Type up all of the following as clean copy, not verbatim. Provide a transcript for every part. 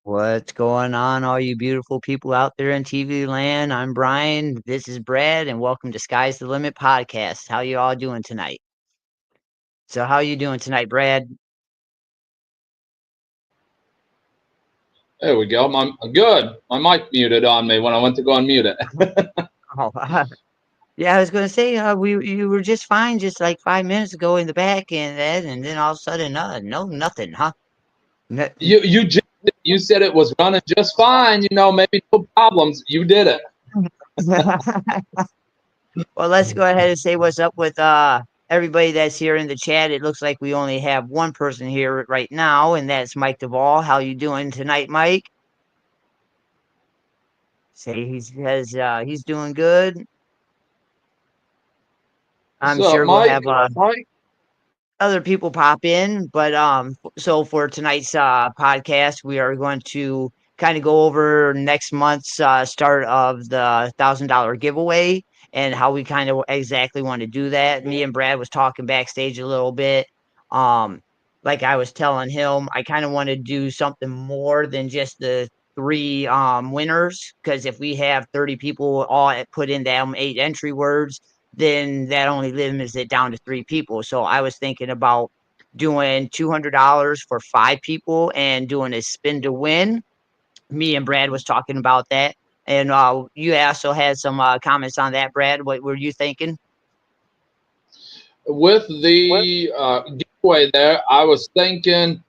What's going on, all you beautiful people out there in TV land? I'm Brian. This is Brad, and welcome to Sky's the Limit podcast. How you all doing tonight? So, how you doing tonight, Brad? There we go. I'm good. My mic muted on me when I went to go unmute it. Oh, yeah, I was going to say you were just fine just like 5 minutes ago in the back, and then all of a sudden, no, nothing, huh? No, You said it was running just fine. Maybe no problems. You did it. well, let's go ahead and say what's up with everybody that's here in the chat. It looks like we only have one person here right now, and that's Mike Duvall. How you doing tonight, Mike? Say he says he's doing good. What's I'm up, sure we'll Mike? have other people pop in, but so for tonight's podcast, we are going to kind of go over next month's start of the $1,000 giveaway and how we kind of exactly want to do that. Me and Brad was talking backstage a little bit. Um, like I was telling him, I kind of want to do something more than just the three winners, because if we have 30 people all put in them 8 entry words, then that only limits it down to 3 people. So I was thinking about doing $200 for 5 people and doing a spin to win. Me and Brad was talking about that. And you also had some comments on that, Brad. What were you thinking? With the giveaway there, I was thinking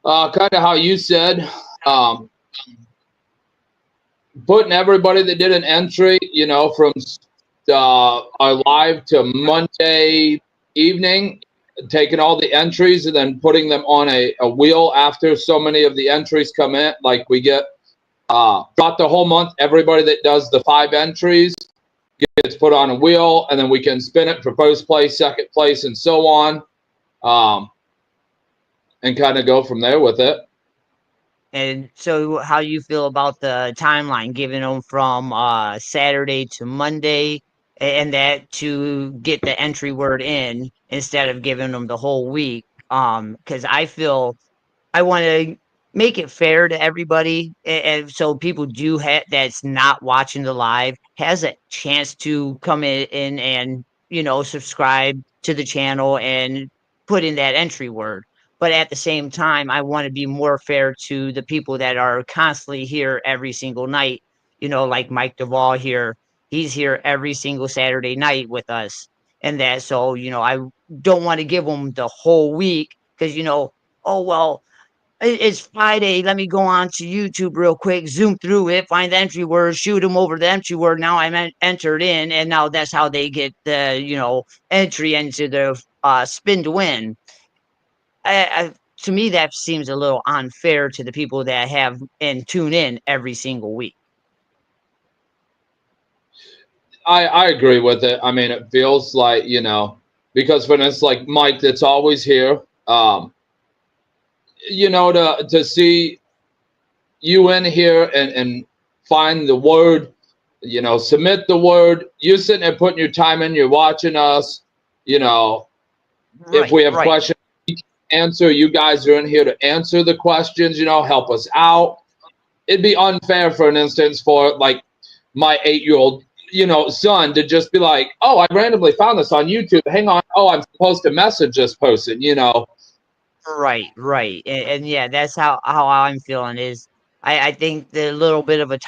kind of how you said, um, putting everybody that did an entry, from our live to Monday evening, taking all the entries and then putting them on a wheel after so many of the entries come in. Like we get throughout the whole month, everybody that does the 5 entries gets put on a wheel, and then we can spin it for first place, second place, and so on, and kind of go from there with it. And so, how you feel about the timeline, giving them from Saturday to Monday, and that to get the entry word in instead of giving them the whole week? Because I feel I want to make it fair to everybody, and so people do that's not watching the live has a chance to come in and subscribe to the channel and put in that entry word. But at the same time, I want to be more fair to the people that are constantly here every single night. Like Mike Duvall here, he's here every single Saturday night with us, and that so I don't want to give them the whole week because oh well, it's Friday. Let me go on to YouTube real quick, zoom through it, find the entry word, shoot them over the entry word. Now I'm entered in, and now that's how they get the entry into the spin to win. To me, that seems a little unfair to the people that have and tune in every single week. I agree with it. I mean, it feels like, because for instance, like Mike, that's always here, to see you in here and find the word, submit the word. You're sitting there putting your time in, you're watching us, if Right, we have right. questions, answer. You guys are in here to answer the questions, help us out. It'd be unfair, for an instance, for like my 8-year-old, son to just be like, oh, I randomly found this on YouTube. Hang on. Oh, I'm supposed to message this person. Right, right, and yeah, that's how I'm feeling is I think the little bit of a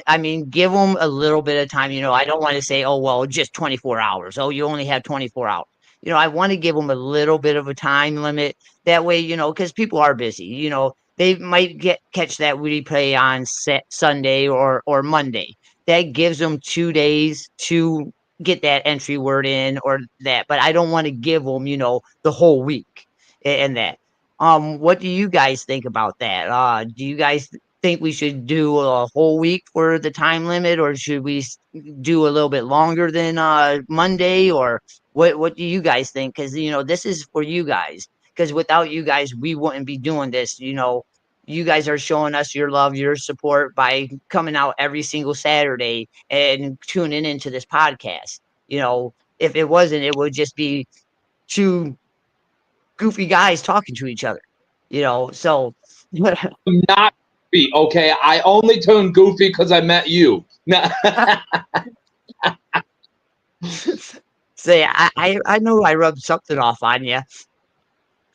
I mean, give them a little bit of time. I don't want to say, oh well, just 24 hours. Oh, you only have 24 hours. I want to give them a little bit of a time limit. That way, because people are busy. They might catch that replay on Sunday or Monday. That gives them 2 days to get that entry word in or that. But I don't want to give them, the whole week and that. What do you guys think about that? Do you guys think we should do a whole week for the time limit, or should we do a little bit longer than Monday, or what do you guys think? Because this is for you guys. Because without you guys, we wouldn't be doing this. You guys are showing us your love, your support by coming out every single Saturday and tuning into this podcast. If it wasn't, it would just be two goofy guys talking to each other. So I'm not. goofy. Okay, I only turned goofy because I met you. Say, I know I rubbed something off on you.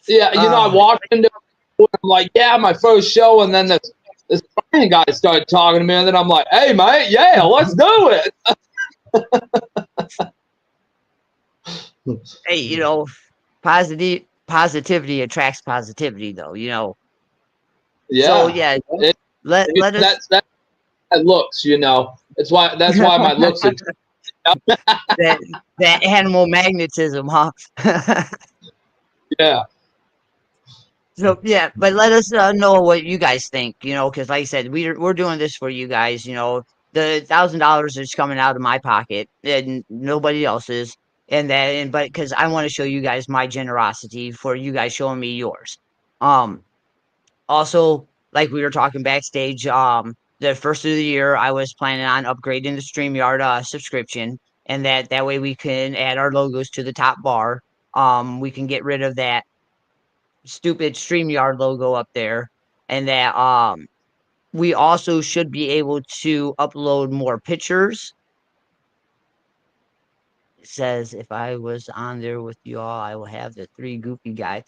Yeah, I walked into, I'm like, yeah, my first show, and then this Brian guy started talking to me, and then I'm like, hey, mate, yeah, let's do it. Hey, positivity attracts positivity, though. So Yeah, yeah, let us that's my looks. That's why my looks are. that that animal magnetism, huh? Yeah. So yeah, but let us know what you guys think. Because like I said, we're doing this for you guys. The $1,000 is coming out of my pocket and nobody else's, but because I want to show you guys my generosity for you guys showing me yours. Also, like we were talking backstage, the first of the year, I was planning on upgrading the StreamYard subscription, and that way we can add our logos to the top bar. We can get rid of that stupid StreamYard logo up there, and that we also should be able to upload more pictures. It says if I was on there with you all, I will have the 3 goofy guys.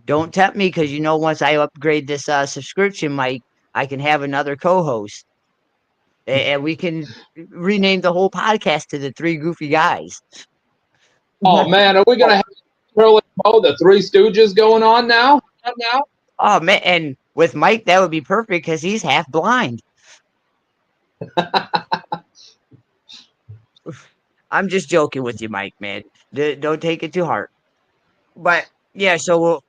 Don't tempt me, because once I upgrade this subscription, Mike, I can have another co-host, and we can rename the whole podcast to the 3 goofy guys. Oh man, are we gonna have Curly Moe, the Three Stooges going on now? Oh man, and with Mike, that would be perfect because he's half blind. I'm just joking with you, Mike, man. Don't take it too hard. But yeah, so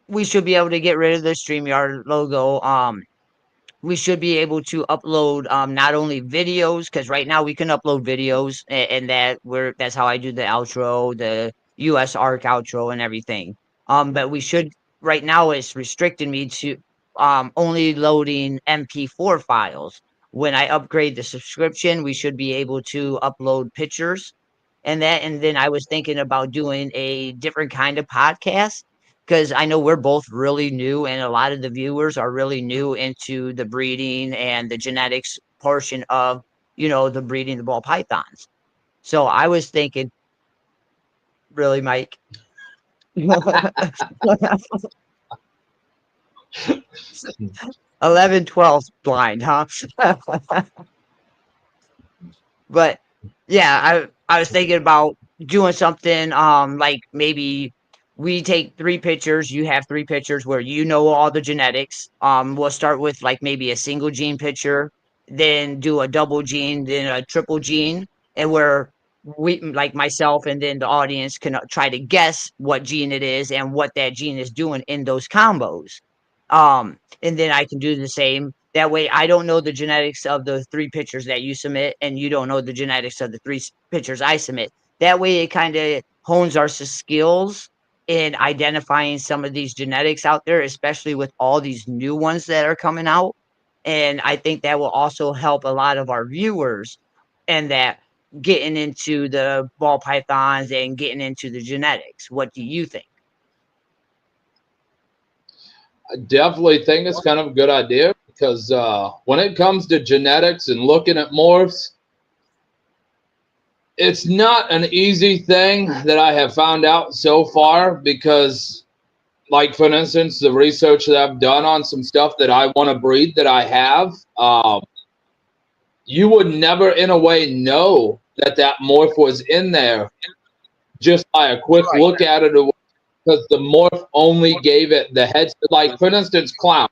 we should be able to get rid of the StreamYard logo. We should be able to upload not only videos, because right now we can upload videos, and that's how I do the outro, the US ARC outro, and everything. But we should right now it's restricting me to only loading MP4 files. When I upgrade the subscription, we should be able to upload pictures and then I was thinking about doing a different kind of podcast, because I know we're both really new and a lot of the viewers are really new into the breeding and the genetics portion of, the breeding the ball pythons. So I was thinking, really, Mike? 11, 12 blind, huh? But yeah, I was thinking about doing something like maybe we take 3 pictures, you have 3 pictures where all the genetics. We'll start with like maybe a single gene picture, then do a double gene, then a triple gene, and where we like myself and then the audience can try to guess what gene it is and what that gene is doing in those combos. And then I can do the same. That way, I don't know the genetics of the 3 pictures that you submit, and you don't know the genetics of the 3 pictures I submit. That way, it kind of hones our skills in identifying some of these genetics out there, especially with all these new ones that are coming out. And I think that will also help a lot of our viewers, and that getting into the ball pythons and getting into the genetics. What do you think? I definitely think it's kind of a good idea because when it comes to genetics and looking at morphs, it's not an easy thing that I have found out so far because, like, for instance, the research that I've done on some stuff that I want to breed that I have, you would never, in a way, know that morph was in there just by a quick look at it, because the morph only gave it the head. Like, for instance, clown.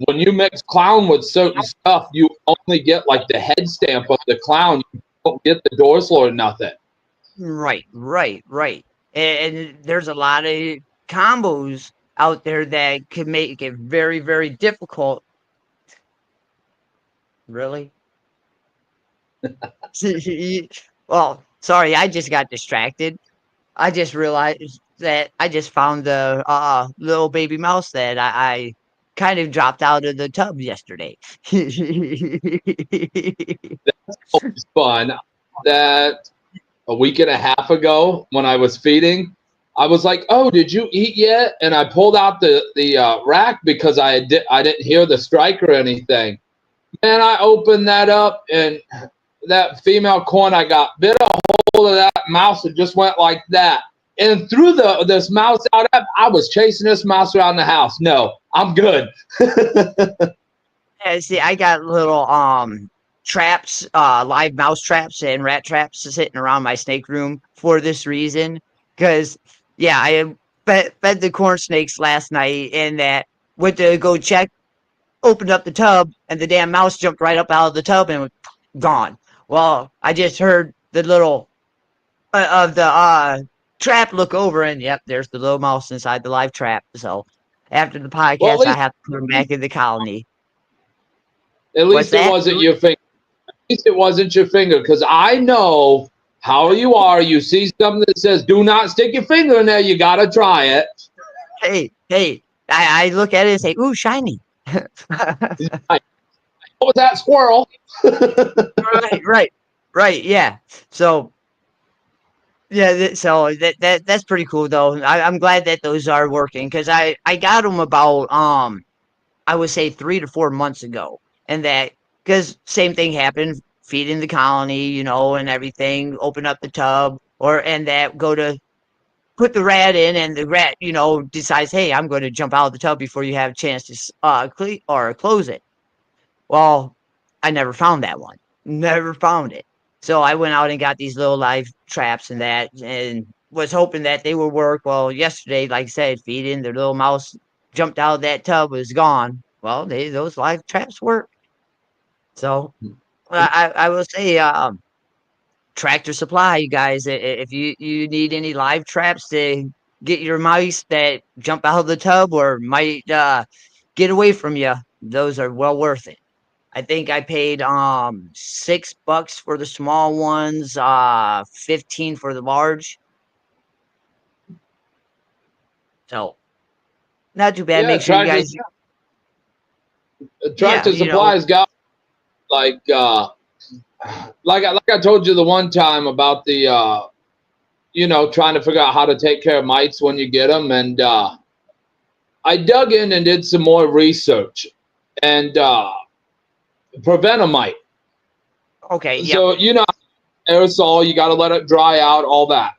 When you mix clown with certain stuff, you only get like the head stamp of the clown. You don't get the dorsal or nothing. Right. And there's a lot of combos out there that could make it very, very difficult. Really? Well, sorry, I just got distracted. I just realized that I just found the little baby mouse that I kind of dropped out of the tub yesterday. That's always fun. That a week and a half ago when I was feeding, I was like, "Oh, did you eat yet?" And I pulled out the rack because I didn't hear the strike or anything. And I opened that up, and that female corn I got bit a hold of that mouse and just went like that. And threw this mouse out. I was chasing this mouse around the house. No, I'm good. Yeah, see, I got little traps, live mouse traps and rat traps sitting around my snake room for this reason. Because yeah, I fed the corn snakes last night, and that went to go check, opened up the tub, and the damn mouse jumped right up out of the tub and was gone. Well, I just heard the little of the trap look over, and yep, there's the little mouse inside the live trap. So after the Well, podcast, I have to put him back in the colony. at What's least it that? wasn't your finger. At least it wasn't your finger, because I know how you are. You see something that says "Do not stick your finger in there." You gotta try it. Hey, I look at it and say, ooh, shiny. What was that, squirrel? right, yeah. So yeah, that's pretty cool though. I'm glad that those are working, because I got them about I would say 3 to 4 months ago, and that because same thing happened, feeding the colony, and everything, open up the tub, and that go to put the rat in, and the rat, decides, hey, I'm going to jump out of the tub before you have a chance to close it. Well, I never found that one. Never found it. So I went out and got these little live traps and that, and was hoping that they would work. Well, yesterday, like I said, feeding the little mouse jumped out of that tub, was gone. Well, those live traps work. So I will say, Tractor Supply, you guys, if you need any live traps to get your mice that jump out of the tub or might get away from you, those are well worth it. I think I paid $6 for the small ones, 15 for the large. So not too bad. Yeah, Make sure you guys, yeah, Tractor Supply's got like I told you the one time about the trying to figure out how to take care of mites when you get them, and I dug in and did some more research, and prevent a mite. Okay. Yep. So aerosol, you got to let it dry out, all that.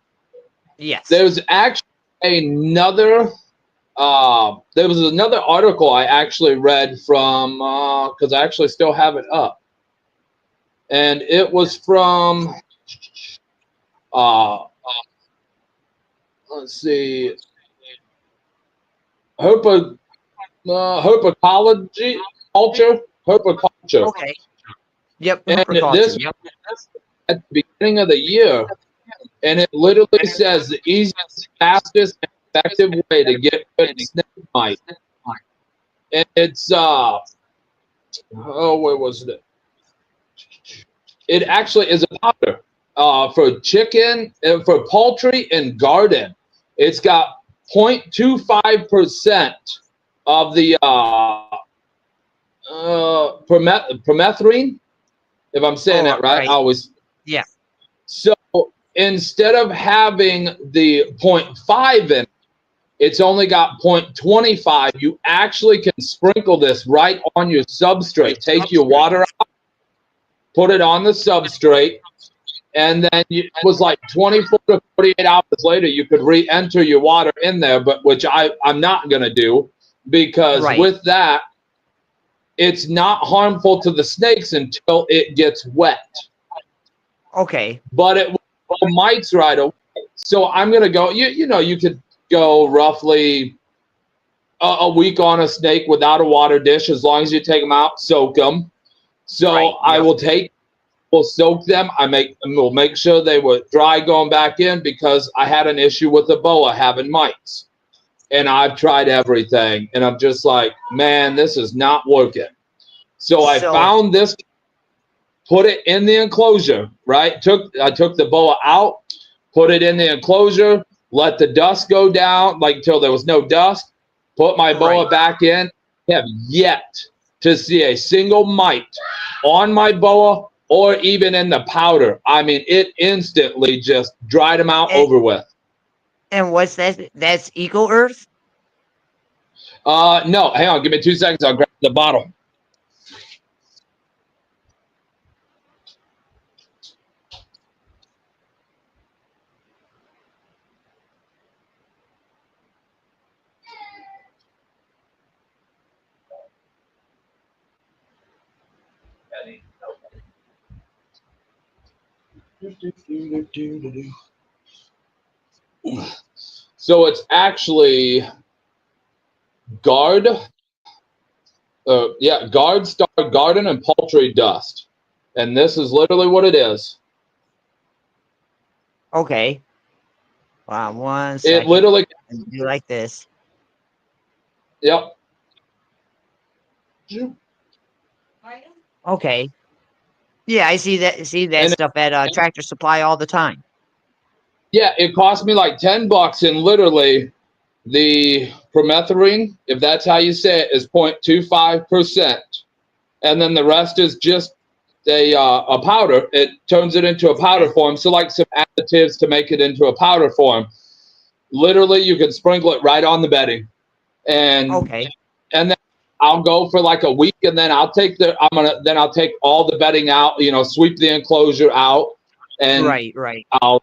Yes. There's actually another. There was another article I actually read from because I actually still have it up, and it was from let's see, herpetology herpetoculture. Okay. Yep. And Herpetoculture. this Yep. at the beginning of the year, and it literally says the easiest, fastest, and effective way to get rid of snake mite. And it's where was it? It actually is a powder for chicken, for poultry and garden. It's got 0.25% of the permethrin, if I'm saying that right. I always. Yeah. So instead of having the 0.5 in, it's only got 0.25. You actually can sprinkle this right on your substrate. Take your water out, put it on the substrate, and then it was like 24 to 48 hours later, you could re-enter your water in there, but which I'm not going to do, because with that, it's not harmful to the snakes until it gets wet. Okay. But it will mites right away. So I'm going to go, you could go roughly a week on a snake without a water dish, as long as you take them out, soak them. So I will soak them. We'll make sure they were dry going back in, because I had an issue with the boa having mites. And I've tried everything, and I'm just like, man, this is not working. So I found this, put it in the enclosure, right? I took the boa out, put it in the enclosure, let the dust go down, like until there was no dust, put my boa back in. I have yet to see a single mite on my boa or even in the powder. I mean, it instantly just dried them out, over with. And what's that? That's Eco Earth? No, hang on, give me 2 seconds. I'll grab the bottle. So it's actually Guard, Guard Star Garden and Poultry Dust, and this is literally what it is. Okay. Wow, one It second. literally, Do like this. yep. Okay. Yeah, I see that. See that And stuff at Tractor Supply all the time. yeah, it cost me like $10, and literally the permethrin, if that's how you say it, is 0.25%, and then the rest is just a powder. It turns it into a powder form. So like some additives to make it into a powder form. Literally, you can sprinkle it right on the bedding, and Okay. and then I'll go for like a week, and then I'll take all the bedding out. Sweep the enclosure out, and Right. I'll.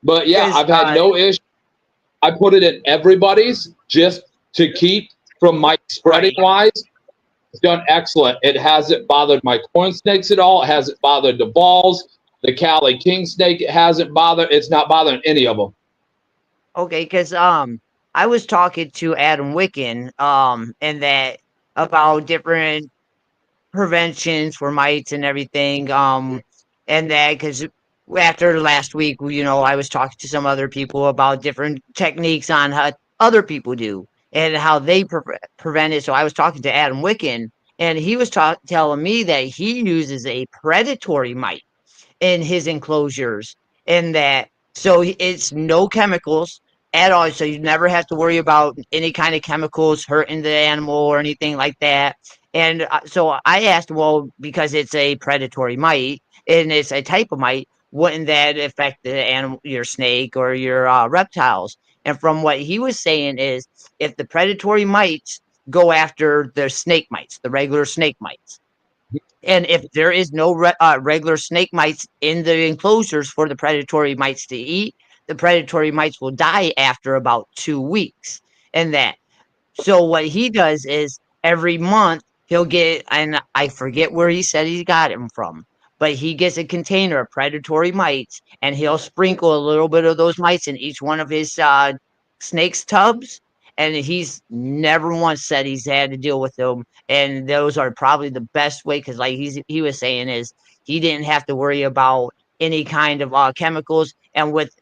But yeah, Because I've had no issue. I put it in everybody's just to keep from my spreading wise. It's done excellent. It hasn't bothered my corn snakes at all. It hasn't bothered the balls, the Cali king snake. It hasn't bothered. It's not bothering any of them. Okay, because I was talking to Adam Wicken and that about different preventions for mites and everything and that because after last week, I was talking to some other people about different techniques on how other people do and how they prevent it. So I was talking to Adam Wicken, and he was telling me that he uses a predatory mite in his enclosures, and that so it's no chemicals at all, so you never have to worry about any kind of chemicals hurting the animal or anything like that. And so I asked, well, because it's a predatory mite and it's a type of mite, wouldn't that affect the animal, your snake or your reptiles? And from what he was saying is, if the predatory mites go after the snake mites, the regular snake mites, and if there is no regular snake mites in the enclosures for the predatory mites to eat, the predatory mites will die after about 2 weeks. And that. So what he does is every month he'll get, and I forget where he said he got him from, but he gets a container of predatory mites, and he'll sprinkle a little bit of those mites in each one of his snake's tubs. And he's never once said he's had to deal with them, and those are probably the best way because, like he was saying, is he didn't have to worry about any kind of chemicals. And with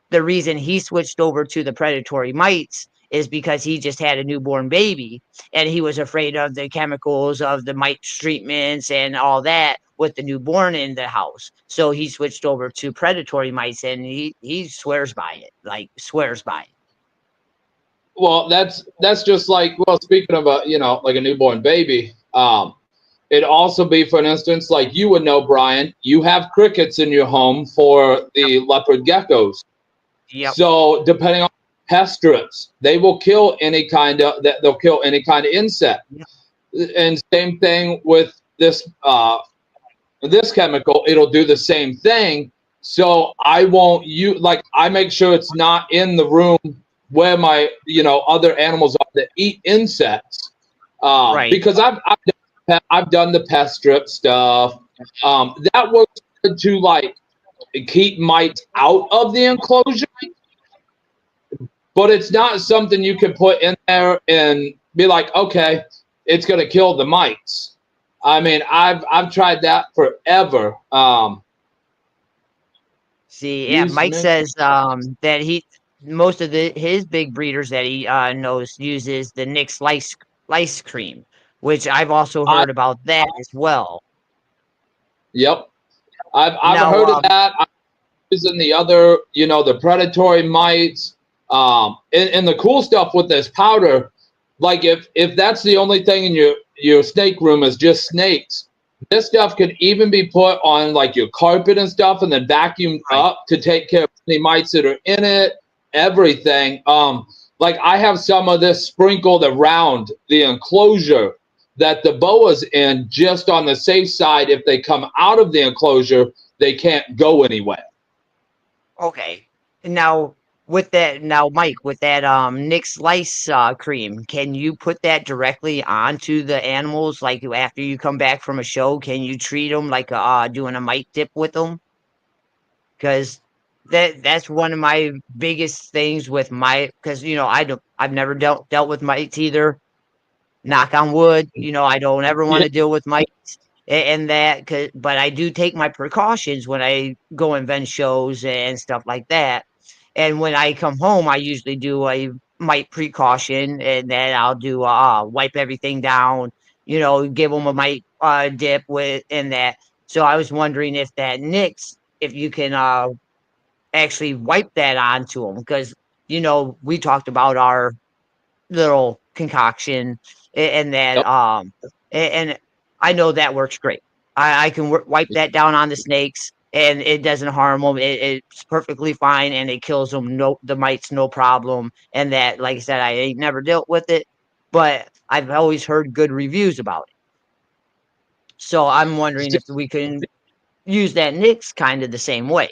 the reason he switched over to the predatory mites is because he just had a newborn baby and he was afraid of the chemicals of the mite treatments and all that with the newborn in the house. So he switched over to predatory mites, and he swears by it, like swears by it. Well, that's just like, well, speaking of like a newborn baby, it'd also be, for an instance, like you would know, Brian, you have crickets in your home for the leopard geckos. Yep. So depending on pest strips, they will kill any kind of insect. Yep. And same thing with this chemical, it'll do the same thing. So I make sure it's not in the room where my other animals are that eat insects, because I've done the pest strip stuff. That works to like keep mites out of the enclosure, but it's not something you can put in there and be like, okay, it's going to kill the mites. I mean, I've tried that forever. See, yeah, Mike says that most of his big breeders that he knows uses the Nix lice cream, which I've also heard about that as well. Yep, I've heard of that. I'm using the other, the predatory mites. And the cool stuff with this powder, like if that's the only thing in your snake room is just snakes, this stuff could even be put on like your carpet and stuff and then vacuumed up to take care of many mites that are in it, everything. Like I have some of this sprinkled around the enclosure that the boa's in, just on the safe side. If they come out of the enclosure, they can't go anywhere. Okay. Now Mike, with that Nick's lice cream, can you put that directly onto the animals? Like after you come back from a show, can you treat them like doing a mite dip with them? Because that's one of my biggest things with my, because I've never dealt with mites either. Knock on wood, I don't ever want Yeah, to deal with mites and that. But I do take my precautions when I go and vend shows and stuff like that. And when I come home, I usually do a mite precaution, and then I'll do wipe everything down, give them a mite dip with and that. So I was wondering if that Nix, if you can actually wipe that onto them, because we talked about our little concoction and that yep. and I know that works great. I can wipe that down on the snakes, and it doesn't harm them. It's perfectly fine, and it kills them, the mites, no problem. And that, like I said, I ain't never dealt with it, but I've always heard good reviews about it. So I'm wondering if we can use that Nix kind of the same way.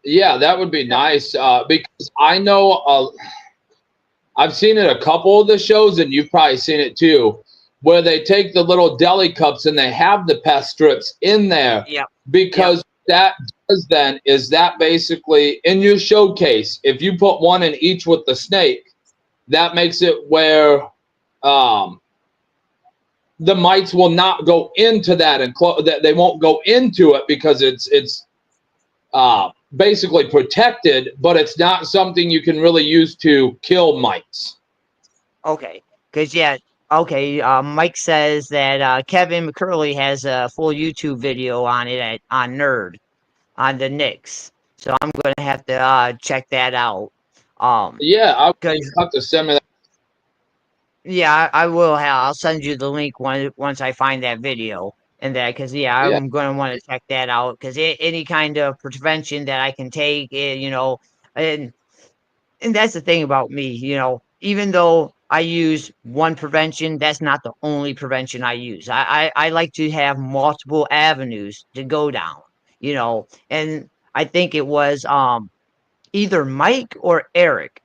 Yeah, that would be nice, because I know I've seen it a couple of the shows, and you've probably seen it too, where they take the little deli cups and they have the pest strips in there, Yep. because that does then is that basically in your showcase, if you put one in each with the snake, that makes it where um, the mites will not go into that, and that they won't go into it, because it's basically protected, but it's not something you can really use to kill mites. Okay. Because, okay. Mike says that Kevin McCurley has a full YouTube video on it on Nerd on the Knicks. So I'm going to have to check that out. Yeah, I'll Because, have to send me that. yeah, I will I'll send you the link once I find that video. And that, because, Yeah, I'm going to want to check that out. Because any kind of prevention that I can take, and that's the thing about me, even though I use one prevention, that's not the only prevention I use. I like to have multiple avenues to go down, and I think it was either Mike or Eric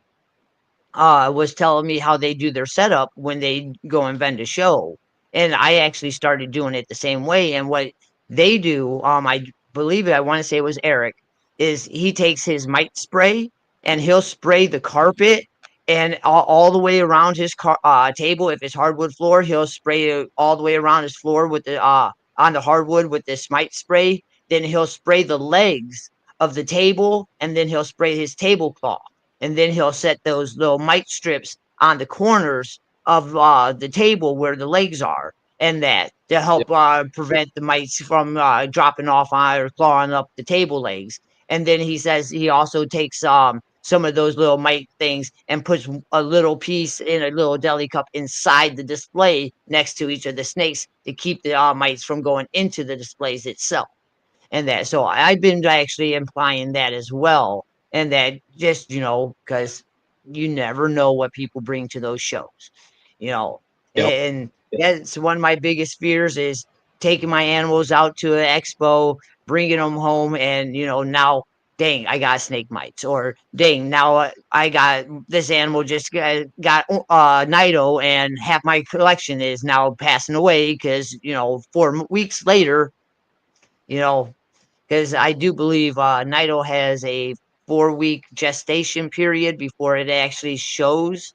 was telling me how they do their setup when they go and vend a show. And I actually started doing it the same way. And what they do, I believe I want to say it was Eric, is he takes his mite spray and he'll spray the carpet and all the way around his table. If it's hardwood floor, he'll spray it all the way around his floor with the on the hardwood with this mite spray. Then he'll spray the legs of the table, and then he'll spray his tablecloth, and then he'll set those little mite strips on the corners of the table where the legs are, and that to yeah, help prevent the mites from dropping off or clawing up the table legs. And then he says he also takes some of those little mite things and puts a little piece in a little deli cup inside the display next to each of the snakes to keep the mites from going into the displays itself. And that, so I've been actually implying that as well, and that just because you never know what people bring to those shows, you know yep. and that's one of my biggest fears, is taking my animals out to an expo, bringing them home, and now, dang, I got snake mites, or dang, now I got this animal just got Nido, and half my collection is now passing away because 4 weeks later, you know because I do believe Nido has a 4-week gestation period before it actually shows.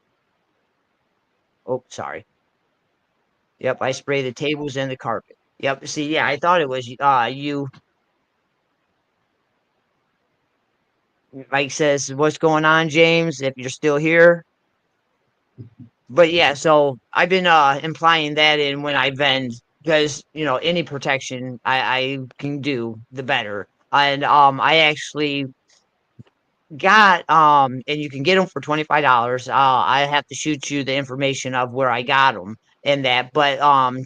Oh, sorry. Yep, I spray the tables and the carpet. Yep. See, yeah, I thought it was you. Mike says, "What's going on, James? If you're still here." But yeah, so I've been implying that in when I vend, because any protection I can do, the better. And I actually got and you can get them for $25. I have to shoot you the information of where I got them and that, but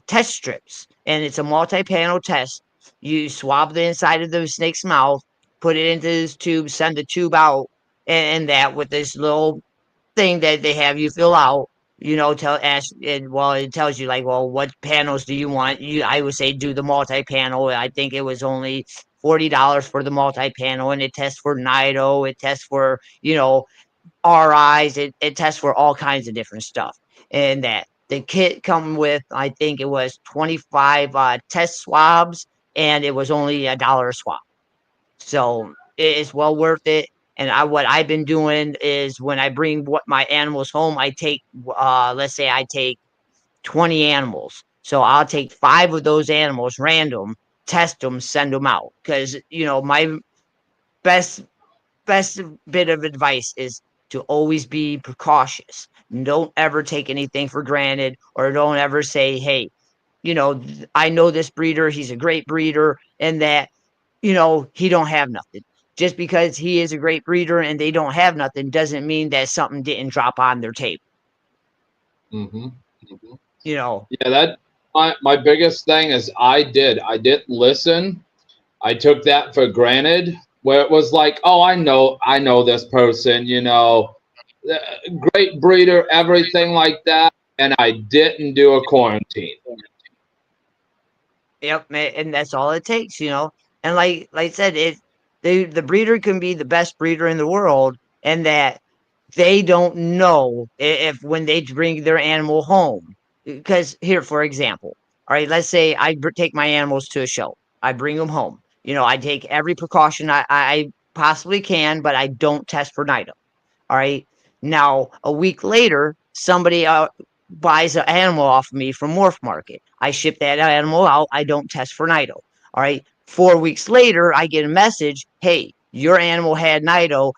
test strips, and it's a multi-panel test. You swab the inside of the snake's mouth, put it into this tube, send the tube out, and that with this little thing that they have you fill out. Tell ask it. Well, it tells you like, well, what panels do you want? I would say do the multi-panel. I think it was only $40 for the multi-panel, and it tests for NITO. It tests for RIs. It tests for all kinds of different stuff. And that the kit come with, I think it was 25 test swabs, and it was only $1 a swab. So it's well worth it. And what I've been doing is when I bring my animals home, I take, let's say I take 20 animals. So I'll take 5 of those animals random, test them, send them out. Because, my best bit of advice is to always be precautious. Don't ever take anything for granted, or don't ever say, hey, I know this breeder, he's a great breeder, and that, he don't have nothing. Just because he is a great breeder and they don't have nothing doesn't mean that something didn't drop on their table. Mm-hmm. Mm-hmm. Yeah, that my biggest thing is I didn't listen. I took that for granted, where it was like, oh, I know this person, great breeder, everything like that, and I didn't do a quarantine. Yep, and that's all it takes, And like I said, the breeder can be the best breeder in the world, and that they don't know if when they bring their animal home. Because here, for example, all right, let's say I take my animals to a show. I bring them home. I take every precaution I possibly can, but I don't test for NITO. All right. Now, a week later, somebody buys an animal off of me from Morph Market. I ship that animal out. I don't test for NITO. All right. 4 weeks later, I get a message. Hey, your animal had NITO.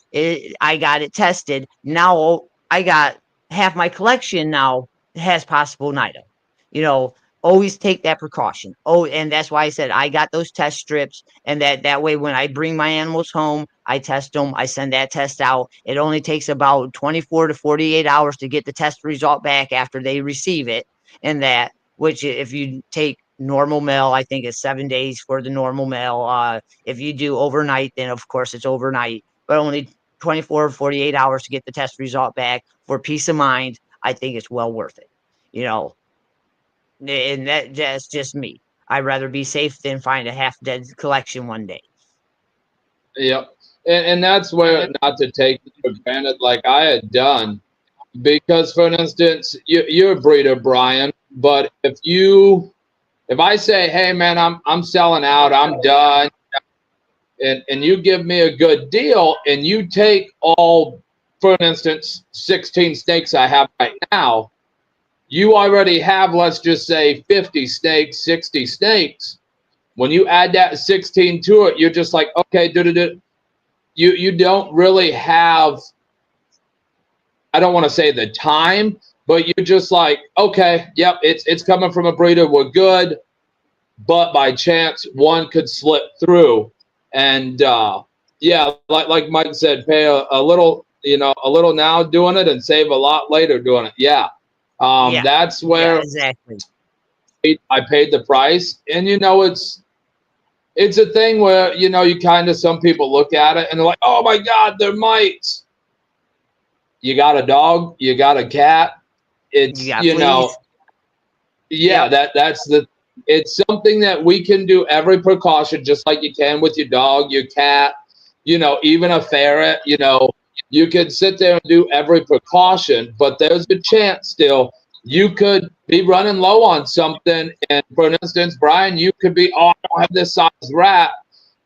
I got it tested. Now I got half my collection now has possible NITO. Always take that precaution. Oh, and that's why I said I got those test strips, and that way when I bring my animals home, I test them. I send that test out. It only takes about 24 to 48 hours to get the test result back after they receive it, and that which if you take normal mail, I think it's 7 days for the normal mail. If you do overnight, then of course it's overnight, but only 24 or 48 hours to get the test result back. For peace of mind, I think it's well worth it. And that's just me. I'd rather be safe than find a half dead collection one day. Yep. And that's where not to take it for granted like I had done. Because, for instance, you're a breeder, Brian, but if I say, hey, man, I'm selling out, I'm done, and you give me a good deal, and you take all, for instance, 16 snakes I have right now, you already have, let's just say, 50 snakes, 60 snakes. When you add that 16 to it, you're just like, okay, you don't really have, I don't want to say the time, but you're just like, okay, yep, it's coming from a breeder, we're good. But by chance, one could slip through. And yeah, like Mike said, pay a little, a little now doing it and save a lot later doing it. Yeah. That's where exactly. I paid the price. And, it's a thing where, you kind of, some people look at it and they're like, oh my God, they're mites. You got a dog, you got a cat. It's, it's something that we can do every precaution, just like you can with your dog, your cat, even a ferret, you could sit there and do every precaution, but there's a chance still you could be running low on something. And for instance, Brian, you could be, oh, I don't have this size rat.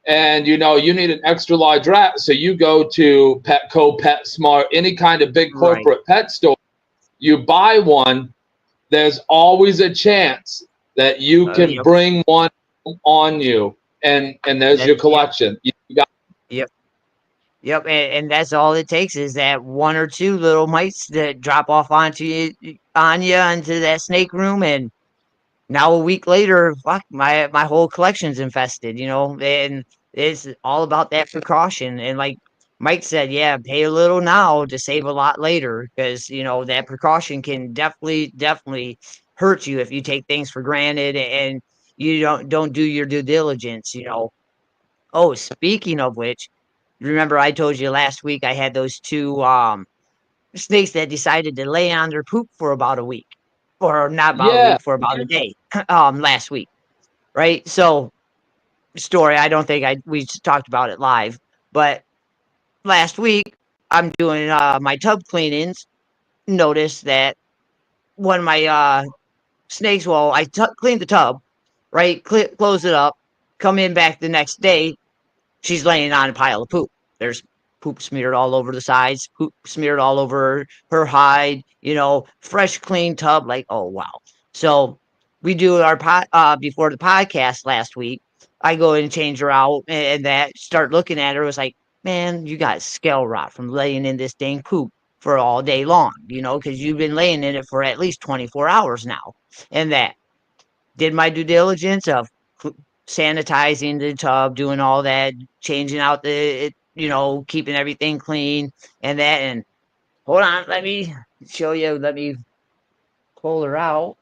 And, you need an extra large rat. So you go to Petco, PetSmart, any kind of big corporate pet store, you buy one. There's always a chance that you can bring one on you. And there's your collection. Yep, and that's all it takes is that one or two little mites that drop off onto you into that snake room, and now a week later, fuck, my whole collection's infested. And it's all about that precaution. And like Mike said, yeah, pay a little now to save a lot later, because that precaution can definitely hurt you if you take things for granted and you don't do your due diligence. Oh, speaking of which, remember I told you last week I had those two snakes that decided to lay on their poop for about a week, or not about a Yeah. week, for about a day, last week, right? So, story. I don't think we talked about it live, but last week I'm doing my tub cleanings. Noticed that one of my snakes. Well, cleaned the tub, right? Close it up. Come in back the next day. She's laying on a pile of poop. There's poop smeared all over the sides, poop smeared all over her hide, fresh, clean tub. Like, oh, wow. So we do our before the podcast last week. I go and change her out and that start looking at her. It was like, man, you got scale rot from laying in this dang poop for all day long, because you've been laying in it for at least 24 hours now. And that did my due diligence of sanitizing the tub, doing all that, changing out keeping everything clean and that. And hold on, let me show you. Let me pull her out.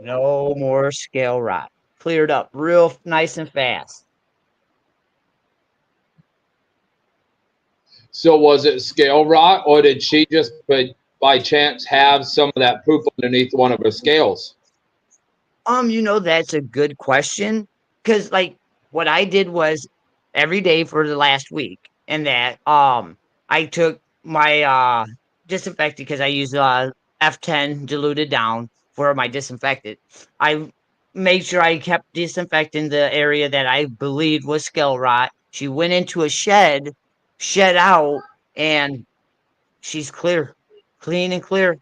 No more scale rot. Cleared up real nice and fast. So was it scale rot, or did she just by chance have some of that poop underneath one of her scales? That's a good question. Cause like what I did was every day for the last week, and that I took my disinfectant because I use F10 diluted down for my disinfectant. I made sure I kept disinfecting the area that I believed was scale rot. She went into a shed out, and she's clear, clean and clear.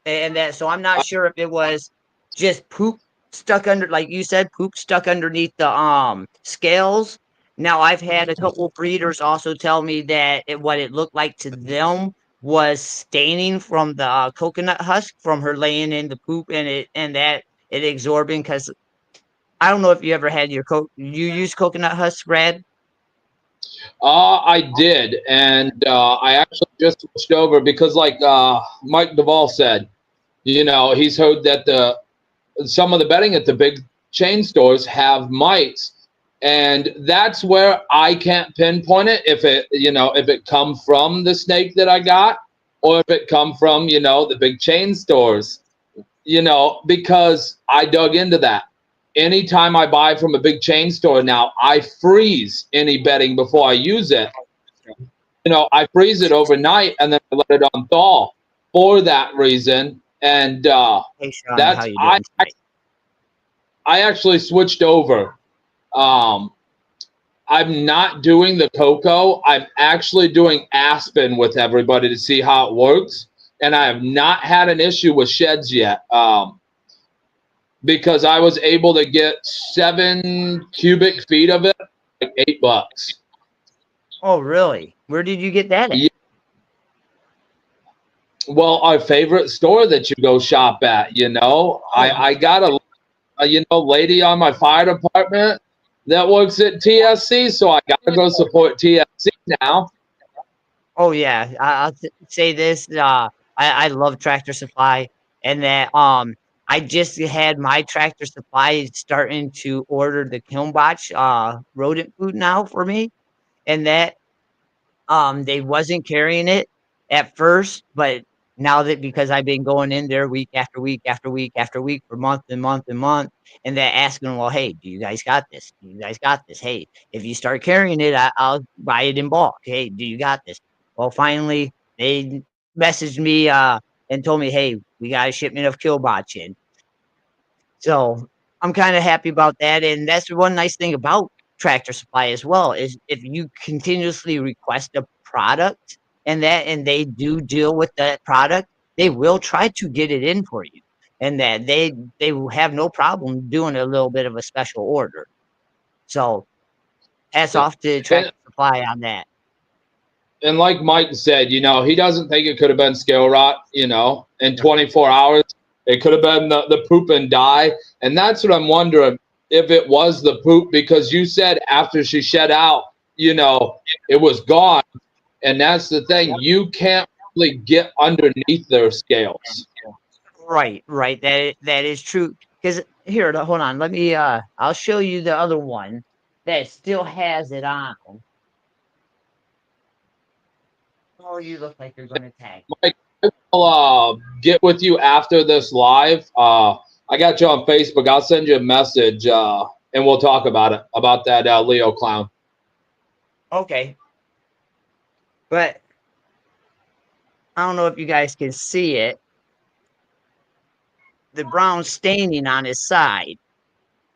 And that, so I'm not sure if it was just poop stuck under, like you said, poop stuck underneath the scales. Now I've had a couple breeders also tell me that what it looked like to them was staining from the coconut husk from her laying in the poop, and that it absorbing. Because I don't know if you ever had you use coconut husk, Brad. I did, and I actually just switched over because, like Mike Duvall said, he's heard that some of the bedding at the big chain stores have mites, and that's where I can't pinpoint it if it come from the snake that I got, or if it come from the big chain stores, because I dug into that. Anytime I buy from a big chain store now, I freeze any bedding before I use it. I freeze it overnight and then I let it unthaw for that reason. And Hey Sean, how that's you doing tonight? I actually switched over. Um, I'm not doing the cocoa. I'm actually doing aspen with everybody to see how it works. And I have not had an issue with sheds yet. Because I was able to get 7 cubic feet of it, like $8. Oh, really? Where did you get that at? Yeah. Well, our favorite store that you go shop at, I got a lady on my fire department that works at TSC, so I got to go support TSC now. Oh yeah, I'll say this. I love Tractor Supply, and that I just had my Tractor Supply starting to order the Kilnbotch rodent food now for me, and that they wasn't carrying it at first, but now that because I've been going in there week after week after week after week for month and month and month, and they're asking, well, hey, do you guys got this? Do you guys got this? Hey, if you start carrying it, I'll buy it in bulk. Hey, do you got this? Well, finally, they messaged me and told me, hey, we got a shipment of Killbotch in. So I'm kind of happy about that. And that's the one nice thing about Tractor Supply as well is if you continuously request a product and they do deal with that product, they will try to get it in for you. And that they will have no problem doing a little bit of a special order. So hats off to Tractor Supply on that. And like Mike said, he doesn't think it could have been scale rot, in 24 hours. It could have been the poop and die. And that's what I'm wondering. if it was the poop, because you said after she shed out, it was gone. And that's the thing. You can't really get underneath their scales. Right, right. That is true. Because here, hold on. Let me. I'll show you the other one that still has it on. Oh, you look like you're going to tag. Mike, I'll get with you after this live. I got you on Facebook. I'll send you a message, and we'll talk about it, about that Leo clown. Okay. But I don't know if you guys can see it. The brown staining on his side.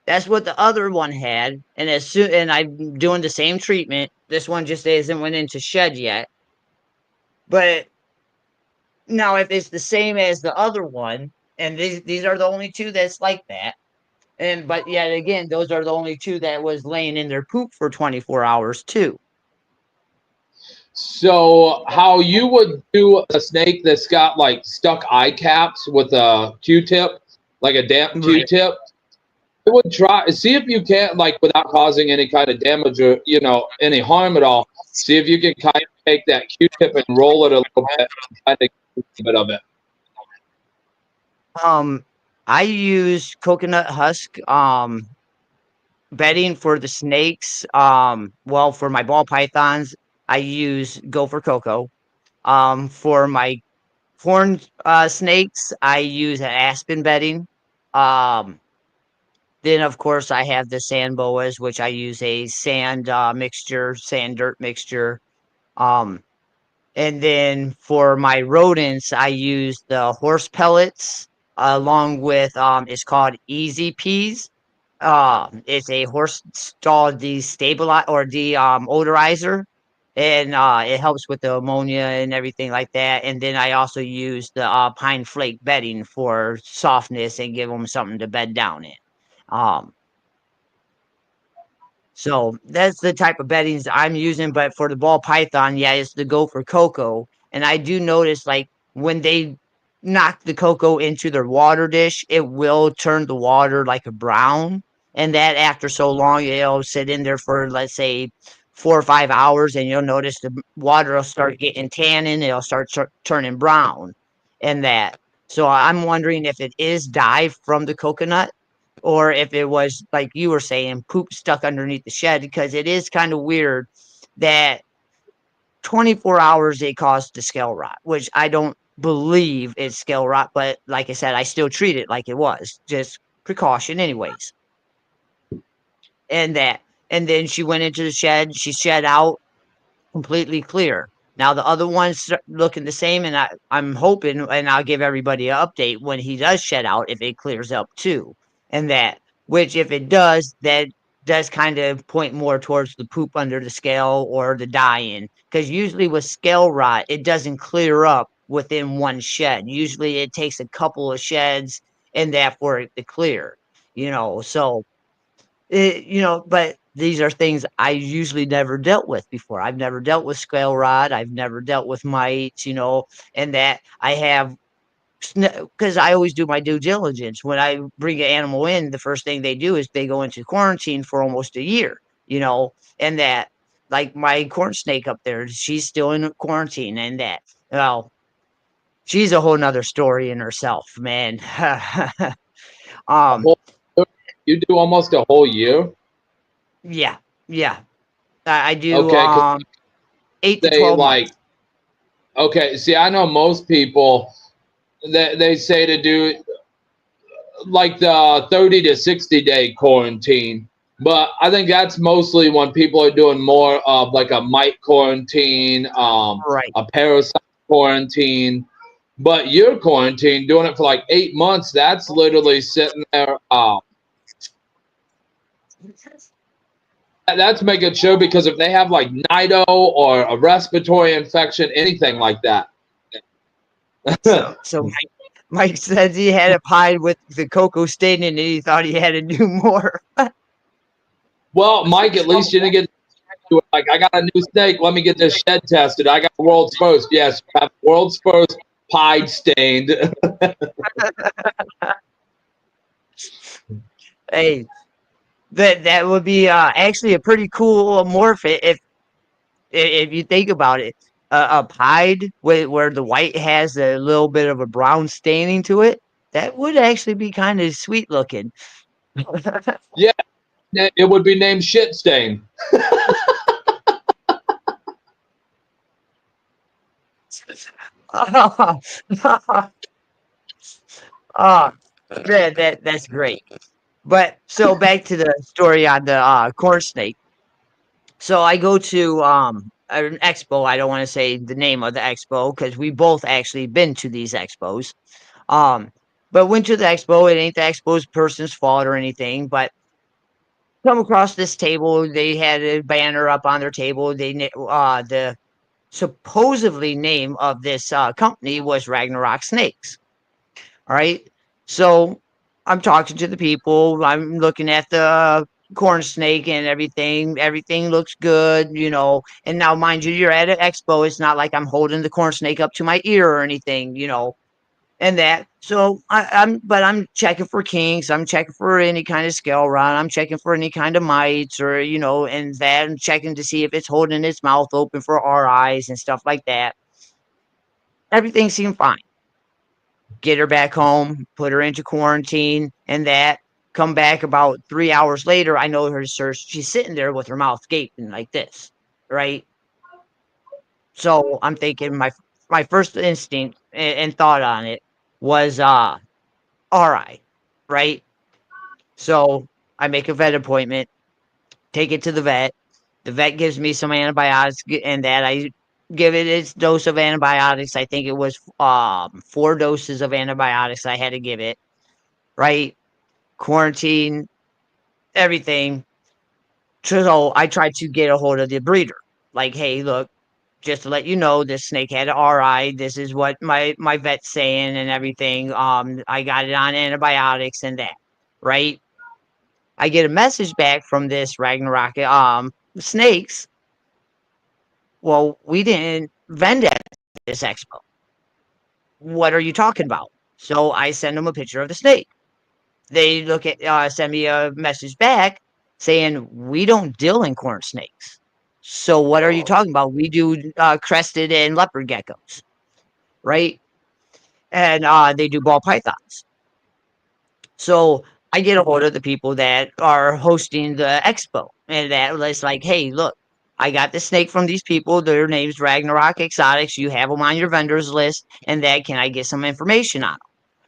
That's what the other one had. And I'm doing the same treatment. This one just isn't went into shed yet. But now if it's the same as the other one, and these are the only two that's like that. But yet again, those are the only two that was laying in their poop for 24 hours too. So how you would do a snake that's got like stuck eye caps with a Q-tip, like a damp Q-tip, I would try, see if you can, like, without causing any kind of damage or, any harm at all, see if you can kind of take that Q-tip and roll it a little bit and kind of get a bit of it. I use coconut husk bedding for the snakes. Well, for my ball pythons, I use Gopher Cocoa. For my corn snakes, I use an aspen bedding. Then, of course, I have the sand boas, which I use a sand mixture, sand dirt mixture. And then for my rodents, I use the horse pellets along with it's called Easy Peas. It's a horse stall destabilize or odorizer, and it helps with the ammonia and everything like that. And then I also use the pine flake bedding for softness and give them something to bed down in. Um, so that's the type of beddings I'm using. But for the ball python, yeah, it's the Gopher Cocoa. And I do notice, like, when they knock the cocoa into their water dish, it will turn the water like a brown. And that after so long, it'll sit in there for, let's say, 4 or 5 hours, and you'll notice the water will start getting tannin, it'll start turning brown. And that. So I'm wondering if it is dye from the coconut, or if it was, like you were saying, poop stuck underneath the shed, because it is kind of weird that 24 hours it caused the scale rot, which I don't believe it's scale rot, but like I said, I still treat it like it was, just precaution anyways. And then she went into the shed, she shed out completely clear. Now the other one's looking the same, and I'm hoping, and I'll give everybody an update when he does shed out, if it clears up too. And that, which if it does, that does kind of point more towards the poop under the scale or the dying. Because usually with scale rot, it doesn't clear up within one shed. Usually it takes a couple of sheds and that for it to clear. So but these are things I usually never dealt with before. I've never dealt with scale rot. I've never dealt with mites, and that I have, because I always do my due diligence. When I bring an animal in, the first thing they do is they go into quarantine for almost a year, and that, like my corn snake up there, she's still in quarantine, and that, well, she's a whole nother story in herself, man. You do almost a whole year? Yeah, yeah. I do Okay, 8 to 12 months. Okay, see, I know most people that they say to do like the 30 to 60-day quarantine, but I think that's mostly when people are doing more of like a mite quarantine, Right. a parasite quarantine. But your quarantine, doing it for like 8 months, that's literally sitting there. That's making sure, because if they have like NIDO or a respiratory infection, anything like that. So Mike says he had a pie with the cocoa stain in it. He thought he had to do more. Well, Mike, at least you didn't get like, I got a new snake. Let me get this shed tested. I got the world's first. Yes, you have the world's first pie stained. Hey, That would be actually a pretty cool morph if you think about it. A pied where the white has a little bit of a brown staining to it. That would actually be kind of sweet looking. Yeah, it would be named Shit Stain. Oh, man, that's great. But so back to the story on the corn snake. So I go to an expo. I don't want to say the name of the expo because we both actually been to these expos. Um, but went to the expo. It ain't the expo's person's fault or anything. But come across this table. They had a banner up on their table. The supposedly name of this company was Ragnarok Snakes. All right. So I'm talking to the people. I'm looking at the corn snake and everything. Everything looks good, you know. And now, mind you, you're at an expo. It's not like I'm holding the corn snake up to my ear or anything, you know. And that. So I'm checking for kinks. I'm checking for any kind of scale run. I'm checking for any kind of mites or, you know, and that. I'm checking to see if it's holding its mouth open for RIs and stuff like that. Everything seemed fine. Get her back home, put her into quarantine, and that. Come back about 3 hours later. I know her, sir. She's sitting there with her mouth gaping like this, right? So I'm thinking my first instinct and thought on it was, all right. So I make a vet appointment, take it to the vet. The vet gives me some antibiotics, and that I give it its dose of antibiotics. I think it was 4 doses of antibiotics I had to give it, right? Quarantine, everything. So I tried to get a hold of the breeder. Like, hey, look, just to let you know, this snake had an RI. This is what my vet's saying and everything. I got it on antibiotics and that, right? I get a message back from this Ragnarok snakes. Well, we didn't vend at this expo. What are you talking about? So I send them a picture of the snake. They send me a message back saying we don't deal in corn snakes. So what are you talking about? We do crested and leopard geckos, right? And they do ball pythons. So I get a hold of the people that are hosting the expo, and that was like, hey, look, I got the snake from these people. Their name's Ragnarok Exotics. You have them on your vendors list, and that can I get some information on them,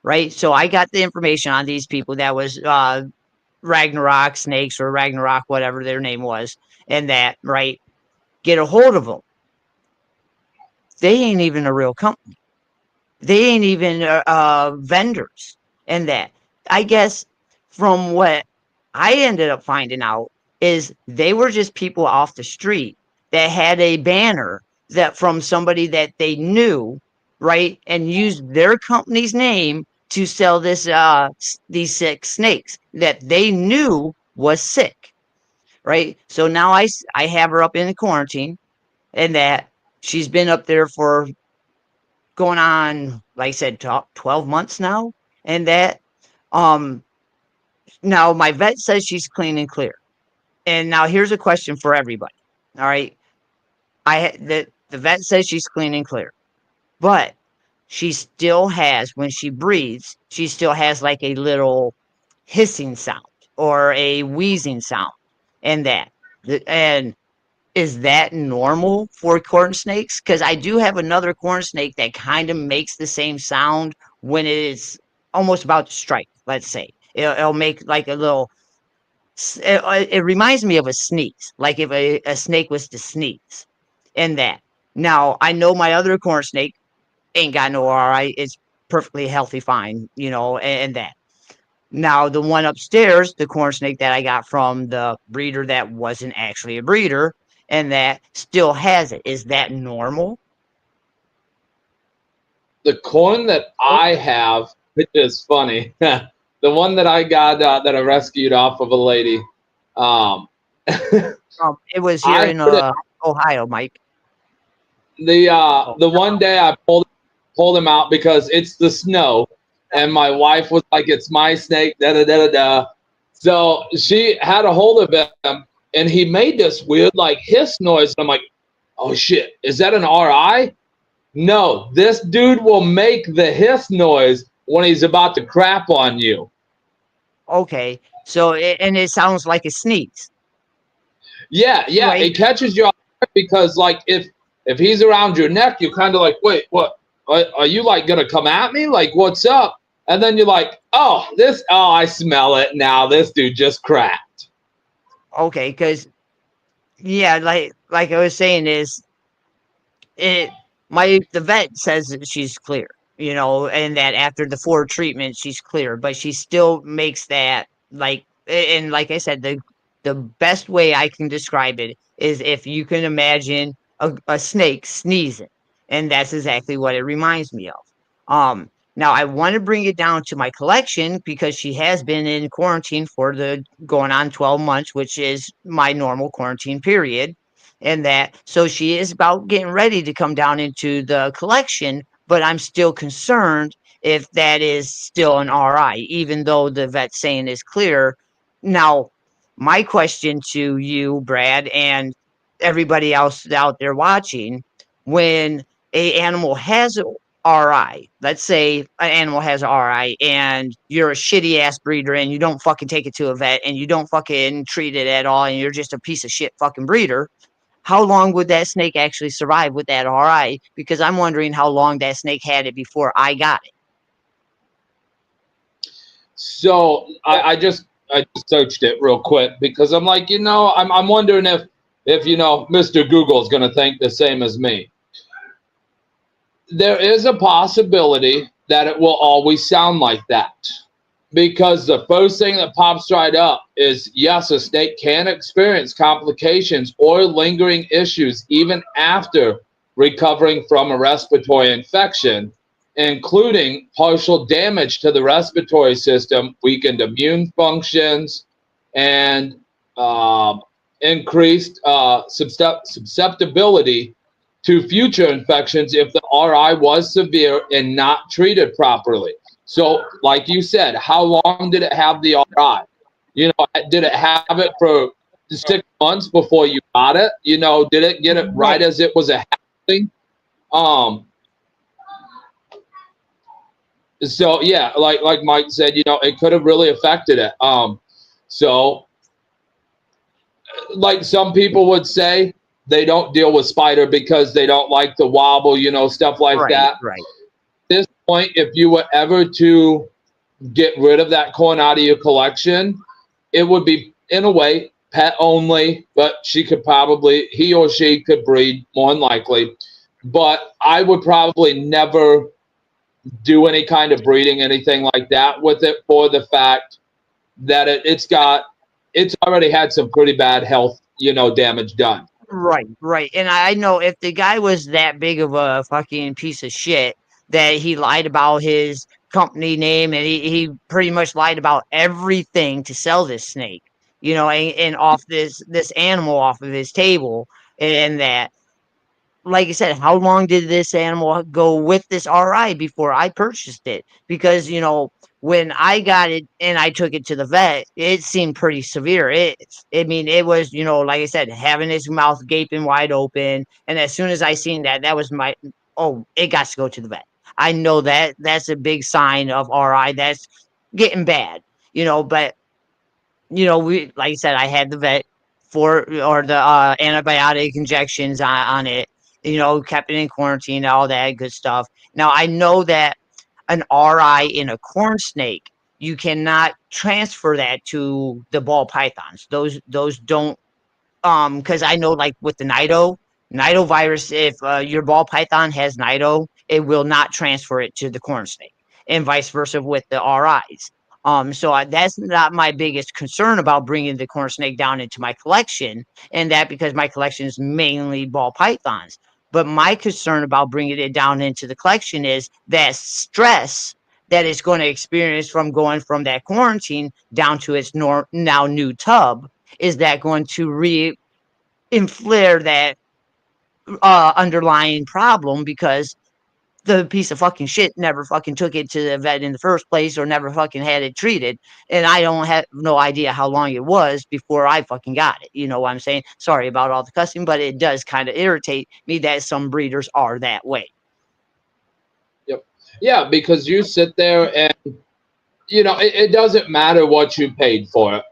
right? So I got the information on these people that was Ragnarok Snakes or Ragnarok, whatever their name was, and that, right? Get a hold of them. They ain't even a real company. They ain't even vendors, and that. I guess from what I ended up finding out is they were just people off the street that had a banner that from somebody that they knew, right, and used their company's name to sell these sick snakes that they knew was sick, right? So now I have her up in quarantine, and that she's been up there for going on, like I said, 12 months now, and that um now my vet says she's clean and clear. And now here's a question for everybody. All right. The vet says she's clean and clear, but she still has, when she breathes, she still has like a little hissing sound or a wheezing sound, and that. And is that normal for corn snakes? Because I do have another corn snake that kind of makes the same sound when it is almost about to strike. Let's say it'll make like a little. It reminds me of a sneeze, like if a snake was to sneeze, in that. Now I know my other corn snake ain't got no RI. It's perfectly healthy, fine, you know, and that. Now the one upstairs, the corn snake that I got from the breeder that wasn't actually a breeder, and that still has it. Is that normal? The corn that I have, which is funny, the one that I got that I rescued off of a lady. Um, It was here I in put it Ohio, Mike. the one day I pulled him out because it's the snow, and my wife was like, "It's my snake." Da da da da da. So she had a hold of him, and he made this weird like hiss noise. I'm like, oh shit, is that an RI? No, this dude will make the hiss noise when he's about to crap on you. Okay, so and it sounds like a sneeze, Yeah, right? it catches you off guard because like if he's around your neck, you're kind of like, wait, what? Are you like gonna come at me? Like, what's up? And then you're like, oh, I smell it now. This dude just cracked. Okay, because yeah, like I was saying, is it the vet says that she's clear, and that after the 4 treatments she's clear, but she still makes that and like I said, the best way I can describe it is if you can imagine a snake sneezing, and that's exactly what it reminds me of. Now I want to bring it down to my collection because she has been in quarantine for the going on 12 months, which is my normal quarantine period, and that so she is about getting ready to come down into the collection, but I'm still concerned if that is still an RI, even though the vet's saying is clear. Now, my question to you, Brad, and everybody else out there watching, when a animal has RI, let's say an animal has RI and you're a shitty ass breeder and you don't fucking take it to a vet and you don't fucking treat it at all and you're just a piece of shit fucking breeder, how long would that snake actually survive with that RI? Because I'm wondering how long that snake had it before I got it. So I just searched it real quick because I'm like, I'm wondering if Mr. Google is going to think the same as me. There is a possibility that it will always sound like that. Because the first thing that pops right up is, yes, a snake can experience complications or lingering issues even after recovering from a respiratory infection, including partial damage to the respiratory system, weakened immune functions, and increased susceptibility to future infections if the RI was severe and not treated properly. So, like you said, how long did it have the RI? Did it have it for 6 months before you got it? Did it get it right as it was happening? So yeah, like Mike said, it could have really affected it. So like some people would say, they don't deal with spider because they don't like the wobble, stuff like that. Right. At this point, if you were ever to get rid of that coin out of your collection, it would be, in a way, pet only, but he or she could breed more than likely. But I would probably never do any kind of breeding, anything like that with it, for the fact that it's already had some pretty bad health, damage done. Right. And I know if the guy was that big of a fucking piece of shit that he lied about his company name and he pretty much lied about everything to sell this snake, and off this animal off of his table, and that, like I said, how long did this animal go with this RI before I purchased it? Because, when I got it and I took it to the vet, it seemed pretty severe. It was, like I said, having his mouth gaping wide open. And as soon as I seen that was it got to go to the vet. I know that's a big sign of RI. That's getting bad, but, like I said, I had the vet or the antibiotic injections on it, kept it in quarantine, all that good stuff. Now I know that an RI in a corn snake, you cannot transfer that to the ball pythons. Those don't, because I know, like with the Nido virus, if your ball python has Nido, it will not transfer it to the corn snake, and vice versa with the RIs. So that's not my biggest concern about bringing the corn snake down into my collection, and that because my collection is mainly ball pythons. But my concern about bringing it down into the collection is that stress that it's going to experience from going from that quarantine down to its now new tub. Is that going to inflare that underlying problem? Because the piece of fucking shit never fucking took it to the vet in the first place, or never fucking had it treated. And I don't have no idea how long it was before I fucking got it. You know what I'm saying? Sorry about all the cussing, but it does kind of irritate me that some breeders are that way. Yep. Yeah, because you sit there and, it doesn't matter what you paid for it.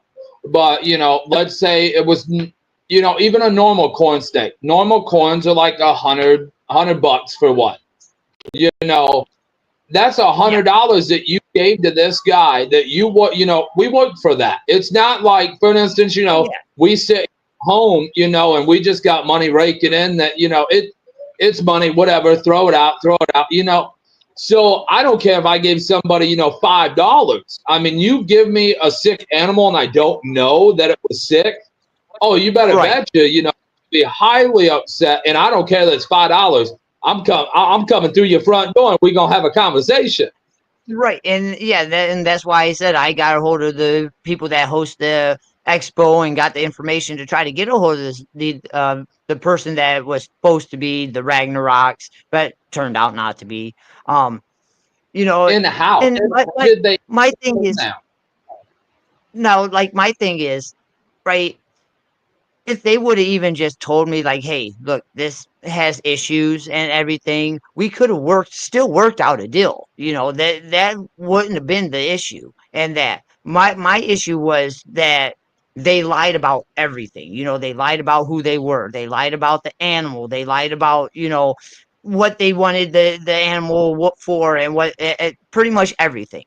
But, let's say it was, even a normal corn steak. Normal corns are like $100 for one. That's $100 that you gave to this guy that we worked for that. It's not like, for instance, we sit home, and we just got money raking in that, it's money, whatever, throw it out. So I don't care if I gave somebody, $5. I mean, you give me a sick animal and I don't know that it was sick. Oh, you better bet you, be highly upset. And I don't care that it's $5. I'm coming through your front door and we're going to have a conversation. Right. And yeah, and that's why I said I got a hold of the people that host the expo and got the information to try to get a hold of the person that was supposed to be the Ragnaroks, but turned out not to be. In the house. And my thing is no, like my thing is, right, if they would have even just told me, like, hey, look, this has issues and everything, we could have still worked out a deal. That wouldn't have been the issue. And that my issue was that they lied about everything. They lied about who they were. They lied about the animal. They lied about, what they wanted the animal for, and what pretty much everything,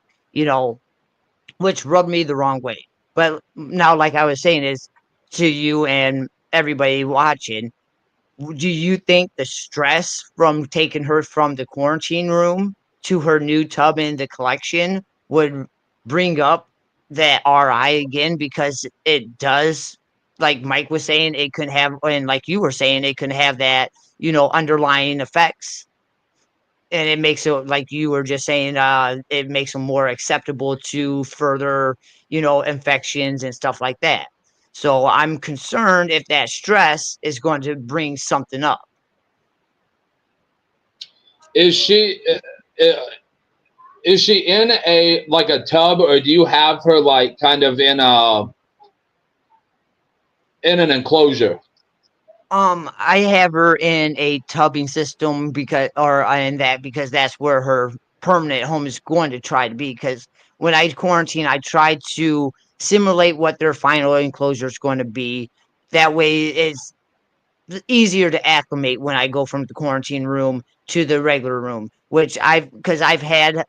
which rubbed me the wrong way. But now, like I was saying, is to you and everybody watching, do you think the stress from taking her from the quarantine room to her new tub in the collection would bring up that RI again? Because it does, like Mike was saying, it could have, and like you were saying, it could have that, underlying effects. And it makes it, like you were just saying, it makes them more acceptable to further, infections and stuff like that. So I'm concerned if that stress is going to bring something up. Is she in a tub, or do you have her like kind of in an enclosure? I have her in a tubbing system because that's where her permanent home is going to try to be. Because when I quarantine, I tried to simulate what their final enclosure is going to be. That way, it's easier to acclimate when I go from the quarantine room to the regular room. Because I've had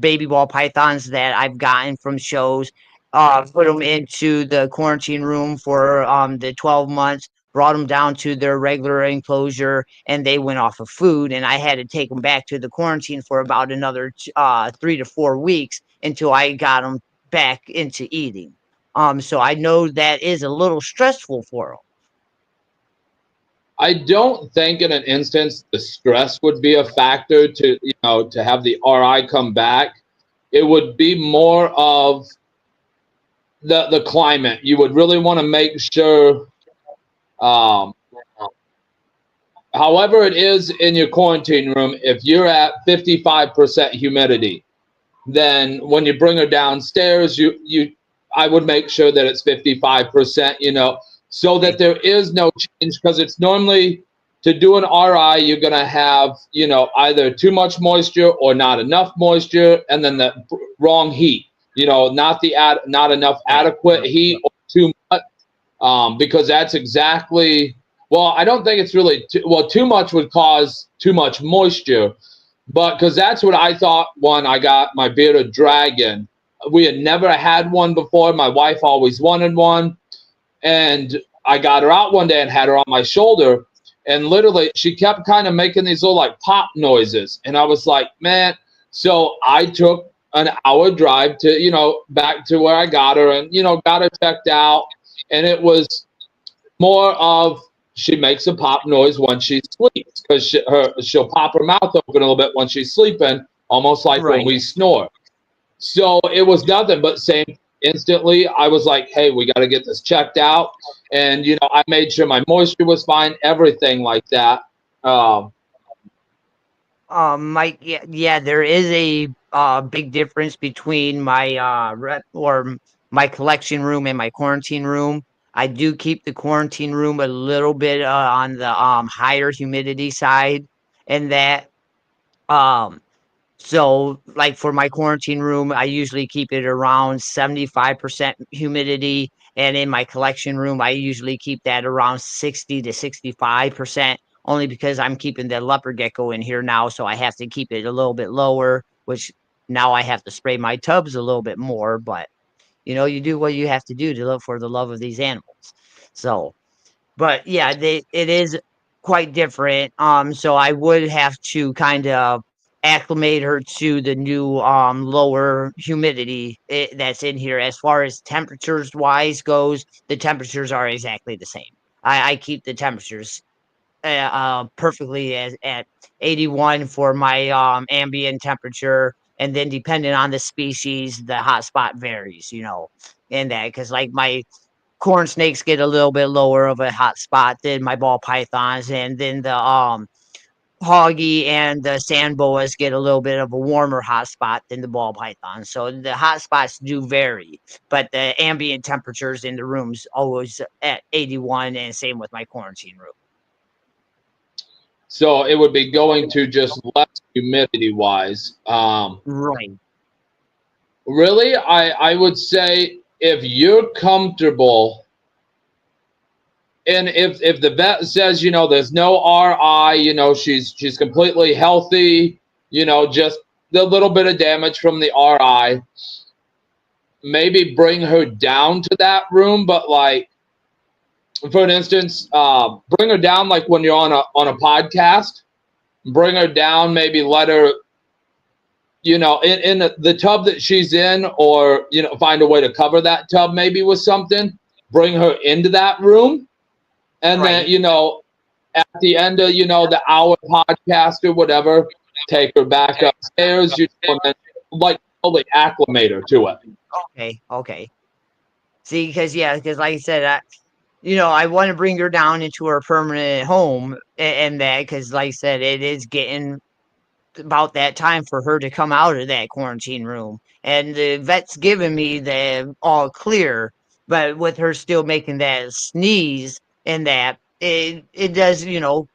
baby ball pythons that I've gotten from shows, put them into the quarantine room for the 12 months. Brought them down to their regular enclosure, and they went off of food, and I had to take them back to the quarantine for about another 3 to 4 weeks until I got them back into eating. So I know that is a little stressful for them. I don't think in an instance the stress would be a factor to have the RI come back. It would be more of the climate. You would really want to make sure, however it is in your quarantine room, if you're at 55% humidity, then when you bring her downstairs, I would make sure that it's 55%, so that there is no change, because it's normally, to do an RI, you're going to have, either too much moisture or not enough moisture, and then the wrong heat, not enough adequate heat, or too much, because that's exactly, well, I don't think it's really, too much would cause too much moisture, but because that's what I thought when I got my bearded dragon. We had never had one before. My wife always wanted one. And I got her out one day and had her on my shoulder. And literally, she kept kind of making these little like pop noises. And I was like, man. So I took an hour drive to, back to where I got her, and, got her checked out. And it was more of, she makes a pop noise when she sleeps, because she'll pop her mouth open a little bit when she's sleeping, almost like when we snore. So it was nothing but same. Instantly, I was like, hey, we got to get this checked out. And, I made sure my moisture was fine, everything like that. Mike, yeah, there is a big difference between my my collection room and my quarantine room. I do keep the quarantine room a little bit on the higher humidity side, and that um so like for my quarantine room, I usually keep it around 75% humidity, and in my collection room, I usually keep that around 60 to 65%. Only because I'm keeping the leopard gecko in here now, so I have to keep it a little bit lower, which now I have to spray my tubs a little bit more, but you do what you have to do to look for the love of these animals. So, but yeah, it is quite different. So I would have to kind of acclimate her to the new lower humidity that's in here. As far as temperatures wise goes, the temperatures are exactly the same. I keep the temperatures perfectly at 81 for my ambient temperature, and then depending on the species, the hot spot varies. In that, because like my corn snakes get a little bit lower of a hot spot than my ball pythons, and then the hoggy and the sand boas get a little bit of a warmer hot spot than the ball python. So the hot spots do vary, but the ambient temperatures in the rooms always at 81, and same with my quarantine room. So it would be going to just less humidity wise. Right. Really, I would say if you're comfortable, and if the vet says, there's no RI, she's completely healthy, just the little bit of damage from the RI, maybe bring her down to that room. But like, for an instance, bring her down like when you're on a podcast. Bring her down, maybe let her, in the tub that she's in, or find a way to cover that tub maybe with something. Bring her into that room, and then Right. at the end of the hour podcast or whatever, take her back upstairs, and then like totally acclimate her to it. Okay. Okay. See, because like I said, I want to bring her down into her permanent home, and that because, like I said, it is getting about that time for her to come out of that quarantine room, and the vet's giving me the all clear, but with her still making that sneeze, and that it does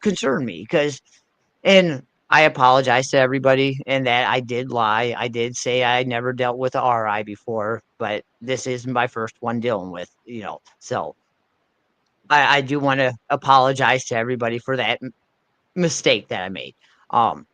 concern me, because and I apologize to everybody, and that I did lie. I did say I never dealt with a RI before, but this is my first one dealing with, so I do want to apologize to everybody for that mistake that I made. Um,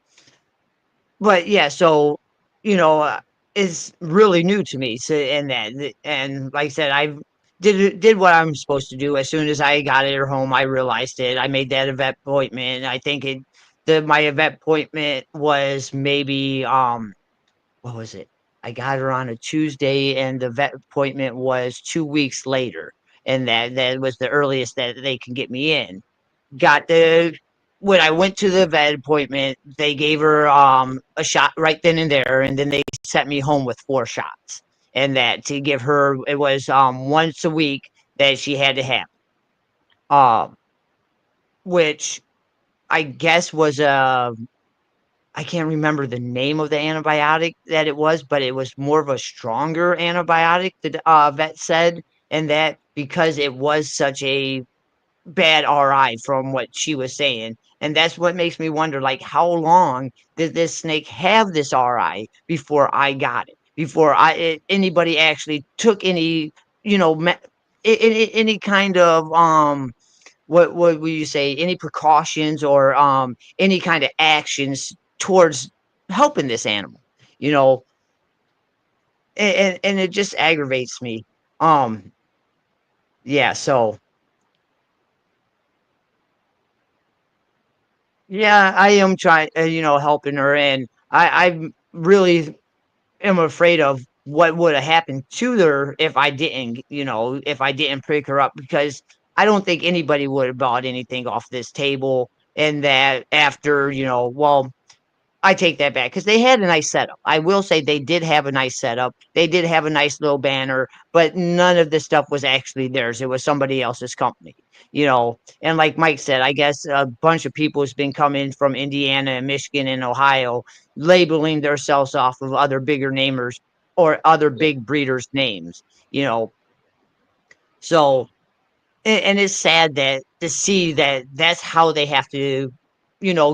but yeah, so it's really new to me. So and like I said, I did what I'm supposed to do. As soon as I got her home, I realized it. I made that vet appointment. I think my vet appointment was maybe what was it? I got her on a Tuesday, and the vet appointment was 2 weeks later, and that was the earliest that they can get me in. Got the When I went to the vet appointment, they gave her a shot right then and there, and then they sent me home with 4 shots. And that to give her, it was once a week that she had to have, um, which I guess was a I can't remember the name of the antibiotic that it was, but it was more of a stronger antibiotic, the vet said, and that because it was such a bad RI from what she was saying. And that's what makes me wonder, like, how long did this snake have this RI before I got it? Before anybody actually took any, any kind of what would you say, any precautions, or any kind of actions towards helping this animal, you know, and it just aggravates me. Um, yeah, so yeah, I am trying, helping her, and I really am afraid of what would have happened to her if I didn't pick her up, because I don't think anybody would have bought anything off this table. And that after, well, I take that back, because they had a nice setup. I will say they did have a nice setup. They did have a nice little banner, but none of this stuff was actually theirs. It was somebody else's company. And like Mike said, I guess a bunch of people has been coming from Indiana and Michigan and Ohio, labeling themselves off of other bigger namers or other big breeders' names, you know. So, and it's sad that to see that that's how they have to,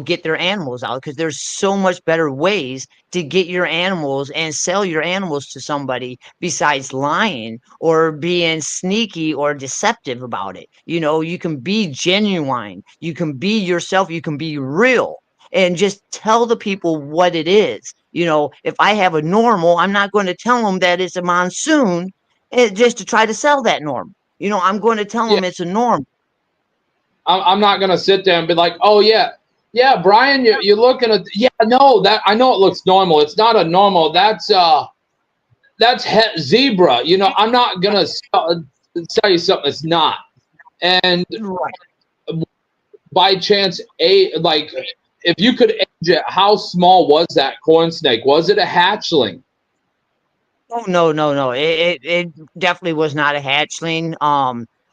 get their animals out, because there's so much better ways to get your animals and sell your animals to somebody besides lying or being sneaky or deceptive about it. You can be genuine, you can be yourself, you can be real, and just tell the people what it is. If I have a normal, I'm not going to tell them that it's a monsoon, just to try to sell that normal. I'm going to tell Yeah. them it's a norm. I'm not going to sit there and be like, oh, yeah, Brian, you're looking at, yeah, no, that I know it looks normal. It's not a normal. That's zebra. I'm not going to tell you something it's not. And Right. by chance, if you could age it, how small was that corn snake? Was it a hatchling? Oh, no. It definitely was not a hatchling.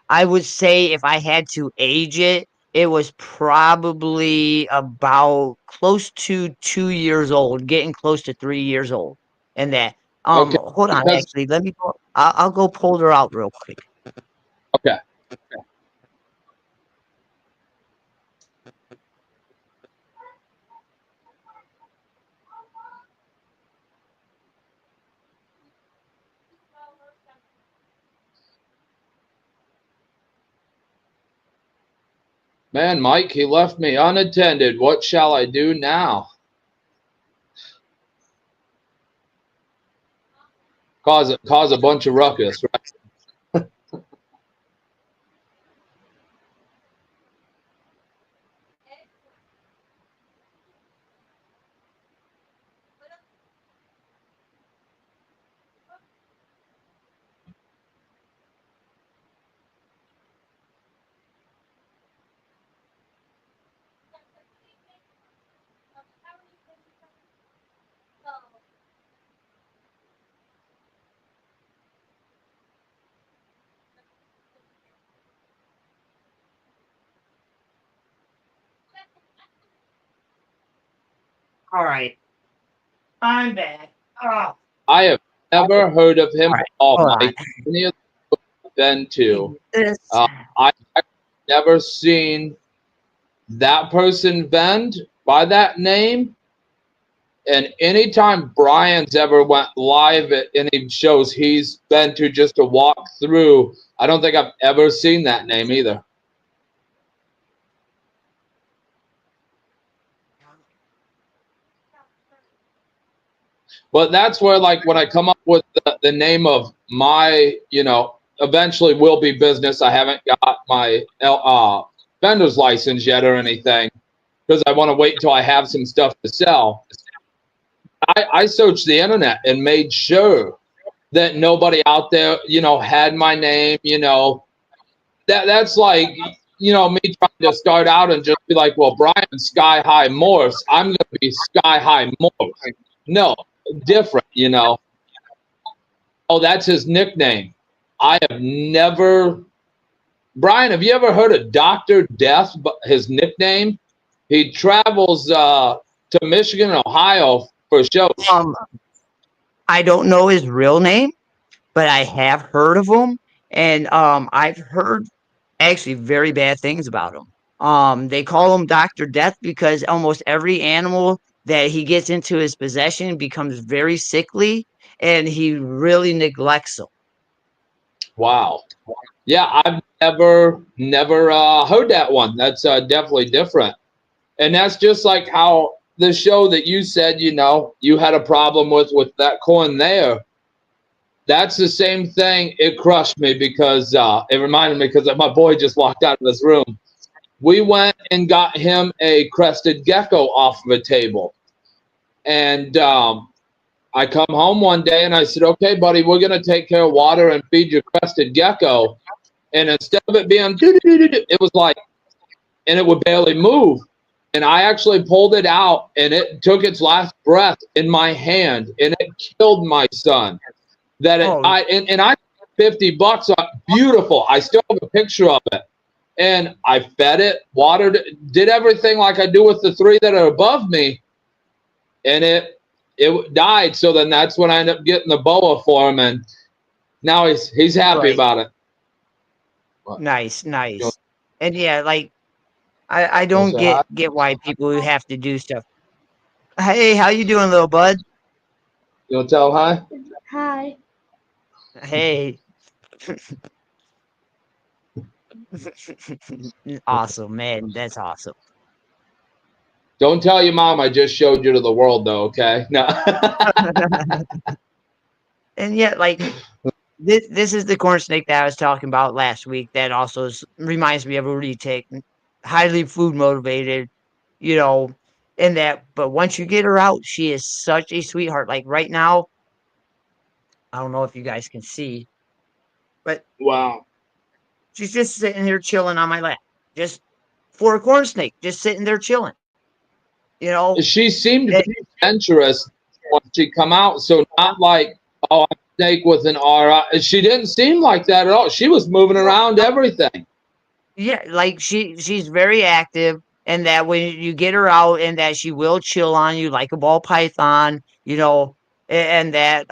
I would say if I had to age it, it was probably about close to 2 years old, getting close to 3 years old. And that, Okay. hold on, actually, let me go. I'll go pull her out real quick. Okay. Man, Mike, he left me unattended. What shall I do now? Cause a bunch of ruckus, right? All right, I'm back. Oh, I have never heard of him all at right, all, hold on. Mike. Any of the I've been to, This, I've never seen that person vend by that name. And anytime Brian's ever went live at any shows he's been to just to walk through, I don't think I've ever seen that name either. But that's where, like, when I come up with the name of my, eventually will be business. I haven't got my vendor's license yet or anything because I want to wait until I have some stuff to sell. I searched the internet and made sure that nobody out there, had my name. That's like, me trying to start out and just be like, well, Brian Sky High Morse, I'm going to be Sky High Morse. No, different. Oh, that's his nickname. I have never. Brian, have you ever heard of Dr. Death? His nickname. He travels to Michigan and Ohio for shows. I don't know his real name, but I have heard of him, and I've heard actually very bad things about him. They call him Dr. Death because almost every animal that he gets into his possession becomes very sickly, and he really neglects them. Wow. Yeah, I've never heard that one. That's definitely different. And that's just like how the show that you said, you had a problem with that coin there. That's the same thing. It crushed me because it reminded me because my boy just walked out of this room. We went and got him a crested gecko off of a table. And I come home one day and I said, okay, buddy, we're going to take care of water and feed your crested gecko. And instead of it being, it was like, and it would barely move. And I actually pulled it out and it took its last breath in my hand and it killed my son. That it, Oh. I $50 on beautiful. I still have a picture of it. and I fed it, watered it, did everything like I do with the 3 that are above me, and it died. So then that's when I ended up getting the boa for him, and now he's happy Right. about it. Nice, You want, nice. And yeah, like I you want don't to say hi? get why people have to do stuff. Hey, how you doing, little bud? You want to tell him hi? Hi. Hey. Awesome, man. That's awesome. Don't tell your mom I just showed you to the world, though. Okay? No. And yet, like this is the corn snake that I was talking about last week. That also reminds me of a retic, highly food motivated, you know, in that. But once you get her out, she is such a sweetheart. Like right now, I don't know if you guys can see, but Wow. she's just sitting here chilling on my lap, just for a corn snake, just sitting there chilling. You know, She seemed it, very adventurous when she come out. So not like, oh, I'm a snake with an RI. She didn't seem like that at all. She was moving around everything. yeah, like she's very active, and that when you get her out, and that she will chill on you like a ball python, you know, and that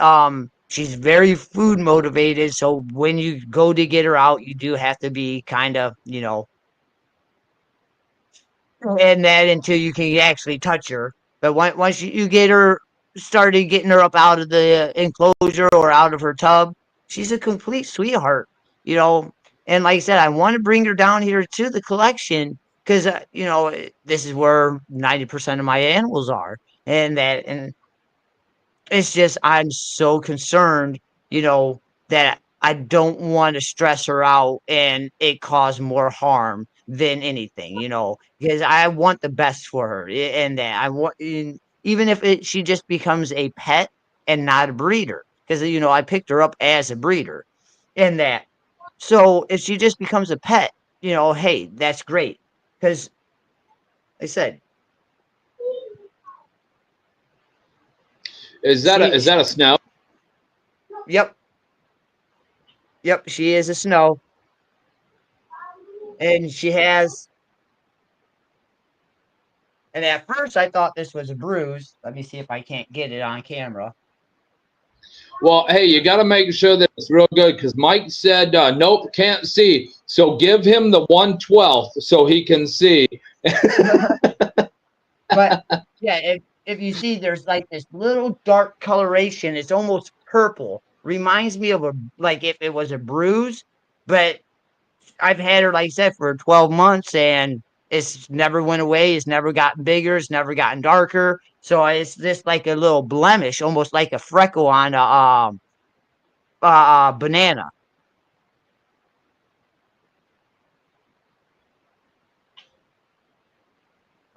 she's very food motivated. So when you go to get her out, you do have to be kind of, you know, and that until you can actually touch her. But once you get her started getting her up out of the enclosure or out of her tub, she's a complete sweetheart, you know. And like I said, I want to bring her down here to the collection because you know this is where 90% of my animals are, and it's just I'm so concerned, you know, that I don't want to stress her out and it cause more harm than anything, you know, because I want the best for her, and that I want, even if she just becomes a pet and not a breeder, because you know I picked her up as a breeder, and that. So if she just becomes a pet, you know, hey, that's great, because I said Is she, that a snow? yep, yep, she is a snow, and she has. And at first, I thought this was a bruise. Let me see if I can't get it on camera. Well, hey, you got to make sure that it's real good because Mike said, nope, can't see. So give him the 1/12 so he can see. But yeah, if you see, there's like this little dark coloration. It's almost purple. Reminds me of a, like if it was a bruise. But I've had her, like I said, for 12 months, and it's never went away. It's never gotten bigger. It's never gotten darker. So it's just like a little blemish, almost like a freckle on a banana.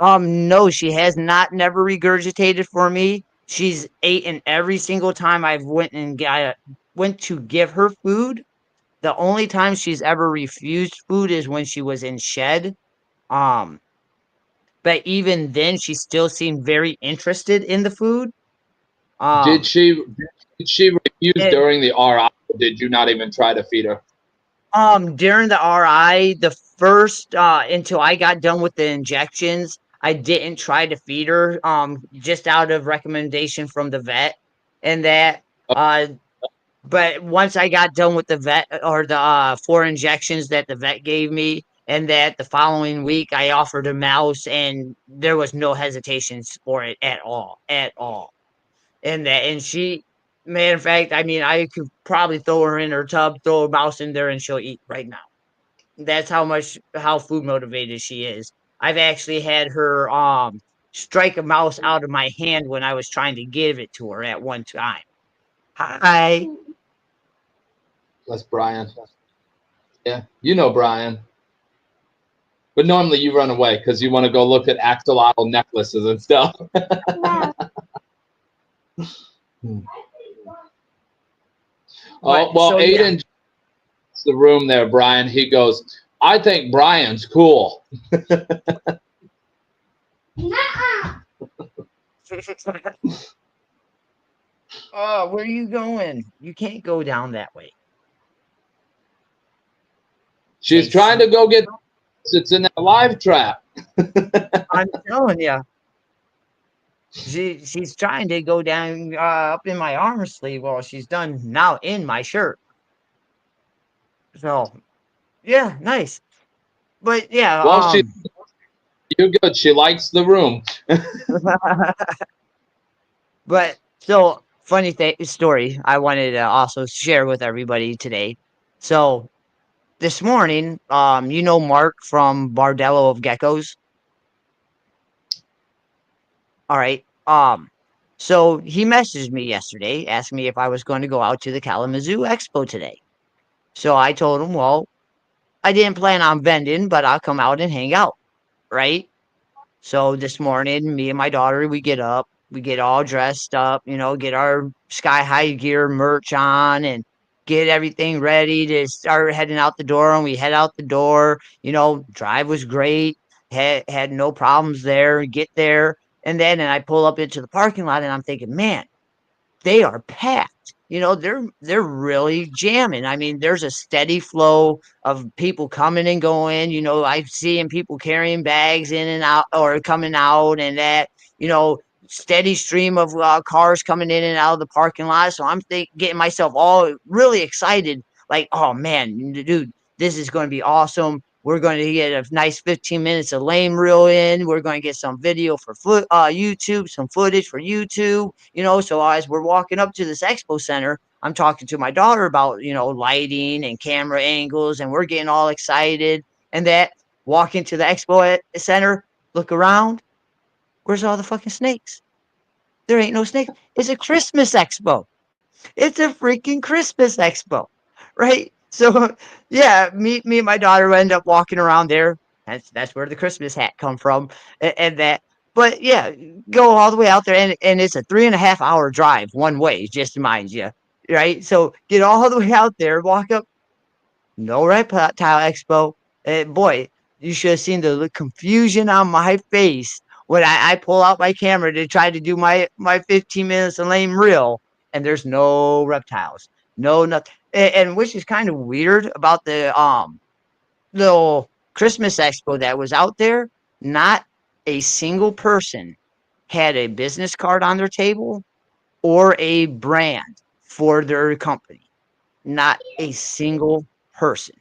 No, she has not never regurgitated for me. She's eaten every single time I've went to give her food. The only time she's ever refused food is when she was in shed. Um, but even then, she still seemed very interested in the food. Did Um, she did she refuse and during the RI? Or did you not even try to feed her? During the RI, the first until I got done with the injections, I didn't try to feed her just out of recommendation from the vet, and that uh but once I got done with the vet or the 4 injections that the vet gave me, and that the following week I offered a mouse, and there was no hesitations for it at all, at all. And that, and she, matter of fact, I mean, I could probably throw her in her tub, throw a mouse in there, and she'll eat right now. That's how food motivated she is. I've actually had her strike a mouse out of my hand when I was trying to give it to her at one time. Hi. That's Brian. Yeah, you know Brian. But normally you run away because you want to go look at axolotl necklaces and stuff. Oh, But well, so yeah. Aiden, the room there, Brian. He goes, I think Brian's cool. Oh, where are you going? You can't go down that way. She's trying to go get It's in that live trap. I'm telling you, she's trying to go down up in my arm sleeve. Well, she's done now in my shirt. So yeah, nice. But yeah, Well, you're good. She likes the room. but so funny story I wanted to also share with everybody today. So this morning, you know Mark from Bardello of Geckos. All right. So he messaged me yesterday, asked me if I was going to go out to the Kalamazoo Expo today. So I told him, well, I didn't plan on vending, but I'll come out and hang out, right? So this morning, me and my daughter, we get up, we get all dressed up, get our sky high gear merch on and get everything ready to start heading out the door. And we head out the door, drive was great, had no problems there, get there. And I pull up into the parking lot and I'm thinking, man, they are packed. They're really jamming. I mean, there's a steady flow of people coming and going. I'm seeing people carrying bags in and out or coming out, and that steady stream of cars coming in and out of the parking lot. So I'm getting myself all really excited. Like, oh man, dude, this is going to be awesome. We're going to get a nice 15 minutes of lame reel in. We're going to get some video for YouTube, some footage for YouTube. So as we're walking up to this expo center, I'm talking to my daughter about, lighting and camera angles, and we're getting all excited. And that walk into the expo center, look around, where's all the fucking snakes? There ain't no snakes. It's a Christmas expo. It's a freaking Christmas expo, right? So yeah, me and my daughter end up walking around there. That's where the Christmas hat come from, and that. But yeah, go all the way out there, and it's a 3.5 hour drive one way, just to mind you, right? So get all the way out there, walk up, no reptile expo. Boy, you should have seen the confusion on my face when I pull out my camera to try to do my 15 minutes of lame reel, and there's no reptiles, no nothing. And which is kind of weird about the little Christmas expo that was out there. Not a single person had a business card on their table or a brand for their company. Not a single person.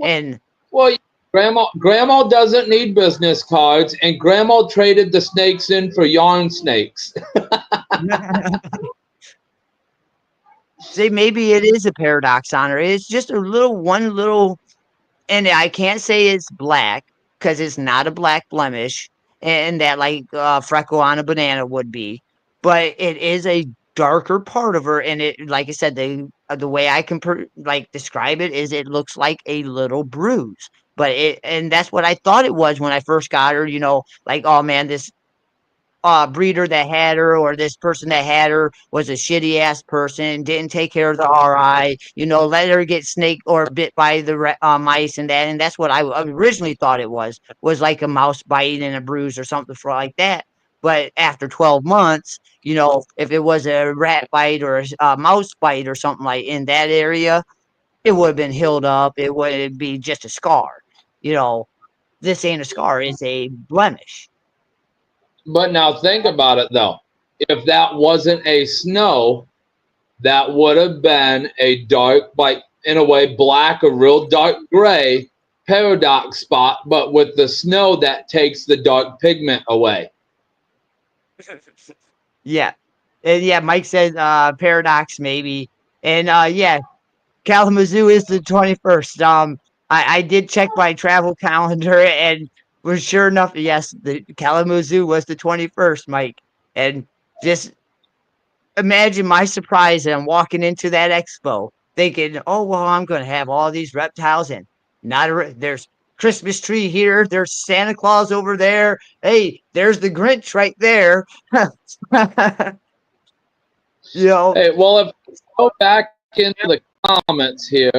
And Well, grandma doesn't need business cards, and grandma traded the snakes in for yarn snakes. say maybe it is a paradox on her. It's just a one little, and I can't say it's black because it's not a black blemish, and that like freckle on a banana would be, but it is a darker part of her, and it, like I said, the way I can describe it is it looks like a little bruise. But and that's what I thought it was when I first got her. Like, oh man, this breeder that had her or this person that had her was a shitty ass person, didn't take care of the RI, let her get snake or bit by the mice and that. And that's what I originally thought it was like a mouse bite and a bruise or something like that. But after 12 months, if it was a rat bite or a mouse bite or something like in that area, it would have been healed up. It would be just a scar. You know, this ain't a scar, it's a blemish. But now think about it, though. If that wasn't a snow, that would have been a dark, like in a way, black, a real dark gray paradox spot, but with the snow that takes the dark pigment away. Yeah. And yeah, Mike said paradox maybe. And yeah, Kalamazoo is the 21st. I did check my travel calendar and was sure enough, yes, the Kalamazoo was the 21st, Mike. And just imagine my surprise and I'm walking into that expo thinking, oh well, I'm gonna have all these reptiles and there's Christmas tree here, there's Santa Claus over there. Hey, there's the Grinch right there. Hey, well, if I go back into the comments here,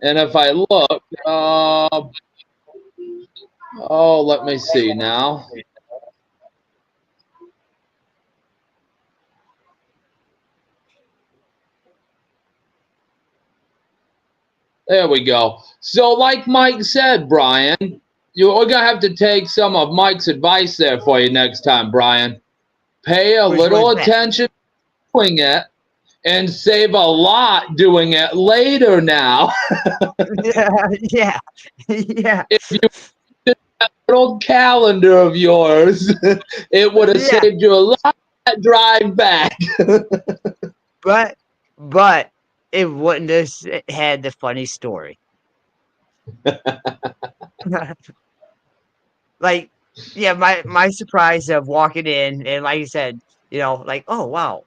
and if I look, oh, let me see now. There we go. So, like Mike said, Brian, You're gonna have to take some of Mike's advice there for you next time, Brian. Pay a Which little one's that? attention doing it and save a lot doing it later now. Yeah. Yeah. If you did that little calendar of yours, it would have Yeah. saved you a lot of that drive back. But it wouldn't have had the funny story. Like, yeah, my surprise of walking in and like you said, like, oh wow,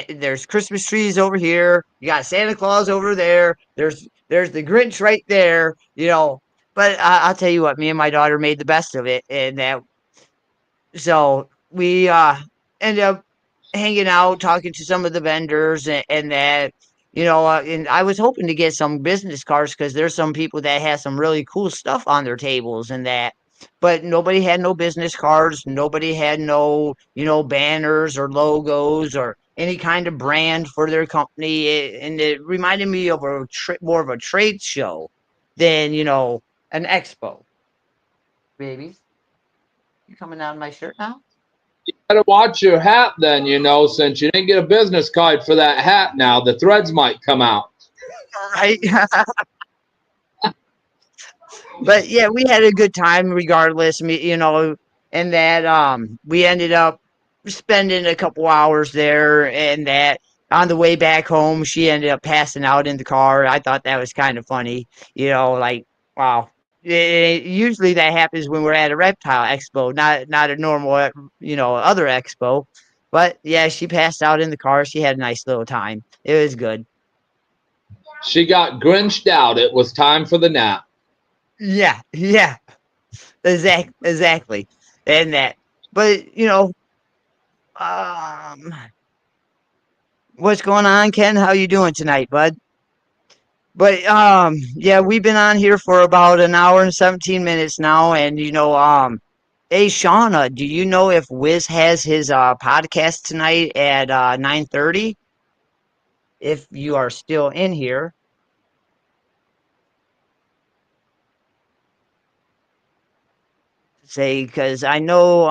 there's Christmas trees over here. You got Santa Claus over there. There's the Grinch right there. But I'll tell you what, me and my daughter made the best of it, and that so we ended up hanging out, talking to some of the vendors, and that. And I was hoping to get some business cards because there's some people that have some really cool stuff on their tables and that. But nobody had no business cards. Nobody had no, banners or logos or any kind of brand for their company. And it reminded me of more of a trade show than, an expo. Babies, you coming out of my shirt now? Better watch your hat then, since you didn't get a business card for that hat now, the threads might come out. Right. But yeah, we had a good time regardless, and that we ended up spending a couple hours there, and that on the way back home she ended up passing out in the car. I thought that was kind of funny, like wow. Usually that happens when we're at a reptile expo, not a normal other expo. But yeah, she passed out in the car. She had a nice little time. It was good. She got grinched out. It was time for the nap. Yeah, yeah. Exactly. And that. But, um, what's going on, Ken? How you doing tonight, bud? But yeah, we've been on here for about an hour and 17 minutes now, and hey Shauna, do you know if Wiz has his podcast tonight at 9:30? If you are still in here. Say, because I know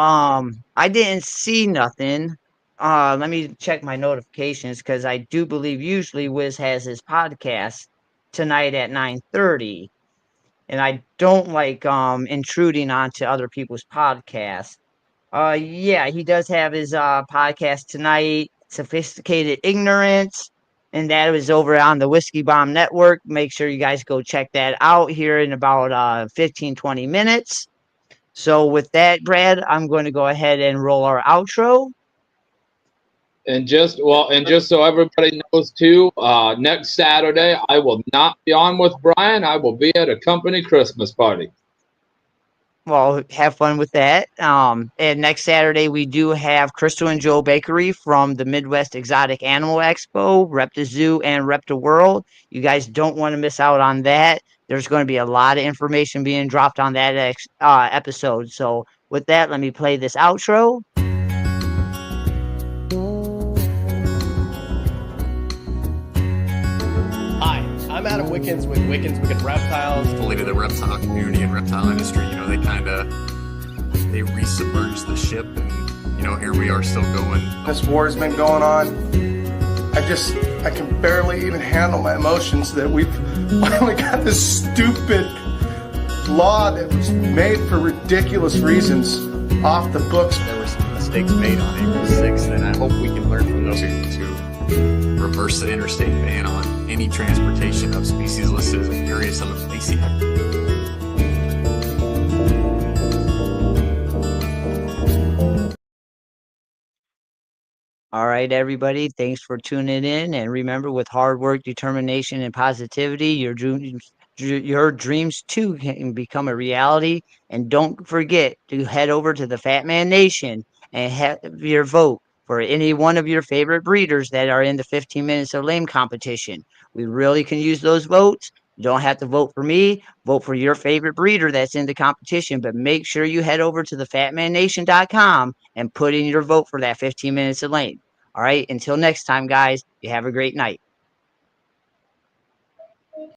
I didn't see nothing. Let me check my notifications because I do believe usually Wiz has his podcast tonight at 9:30, and I don't like intruding onto other people's podcasts. Yeah, he does have his podcast tonight, Sophisticated Ignorance, and that was over on the Whiskey Bomb Network. Make sure you guys go check that out here in about 15-20 minutes. So with that, Brad, I'm going to go ahead and roll our outro. And just so everybody knows too, next Saturday I will not be on with Brian. I will be at a company Christmas party. Well, have fun with that. And next Saturday we do have Crystal and Joe Bakery from the Midwest Exotic Animal Expo, Repta Zoo and Repta World. You guys don't want to miss out on that. There's going to be a lot of information being dropped on that episode. So with that, let me play this outro. Hi, I'm Adam Wickens with Wickens Wicked Reptiles. The leader of the reptile community and reptile industry, they resubmerged the ship, and here we are still going. This war has been going on. I can barely even handle my emotions that we've finally got this stupid law that was made for ridiculous reasons off the books. There were some mistakes made on April 6th, and I hope we can learn from those to reverse the interstate ban on any transportation of speciesless and curious on the species. All right, everybody. Thanks for tuning in. And remember, with hard work, determination, and positivity, your dreams too can become a reality. And don't forget to head over to the Fat Man Nation and have your vote for any one of your favorite breeders that are in the 15 Minutes of Lame competition. We really can use those votes. You don't have to vote for me. Vote for your favorite breeder that's in the competition, but make sure you head over to thefatmannation.com and put in your vote for that 15 Minutes of Lame. All right, until next time, guys, you have a great night.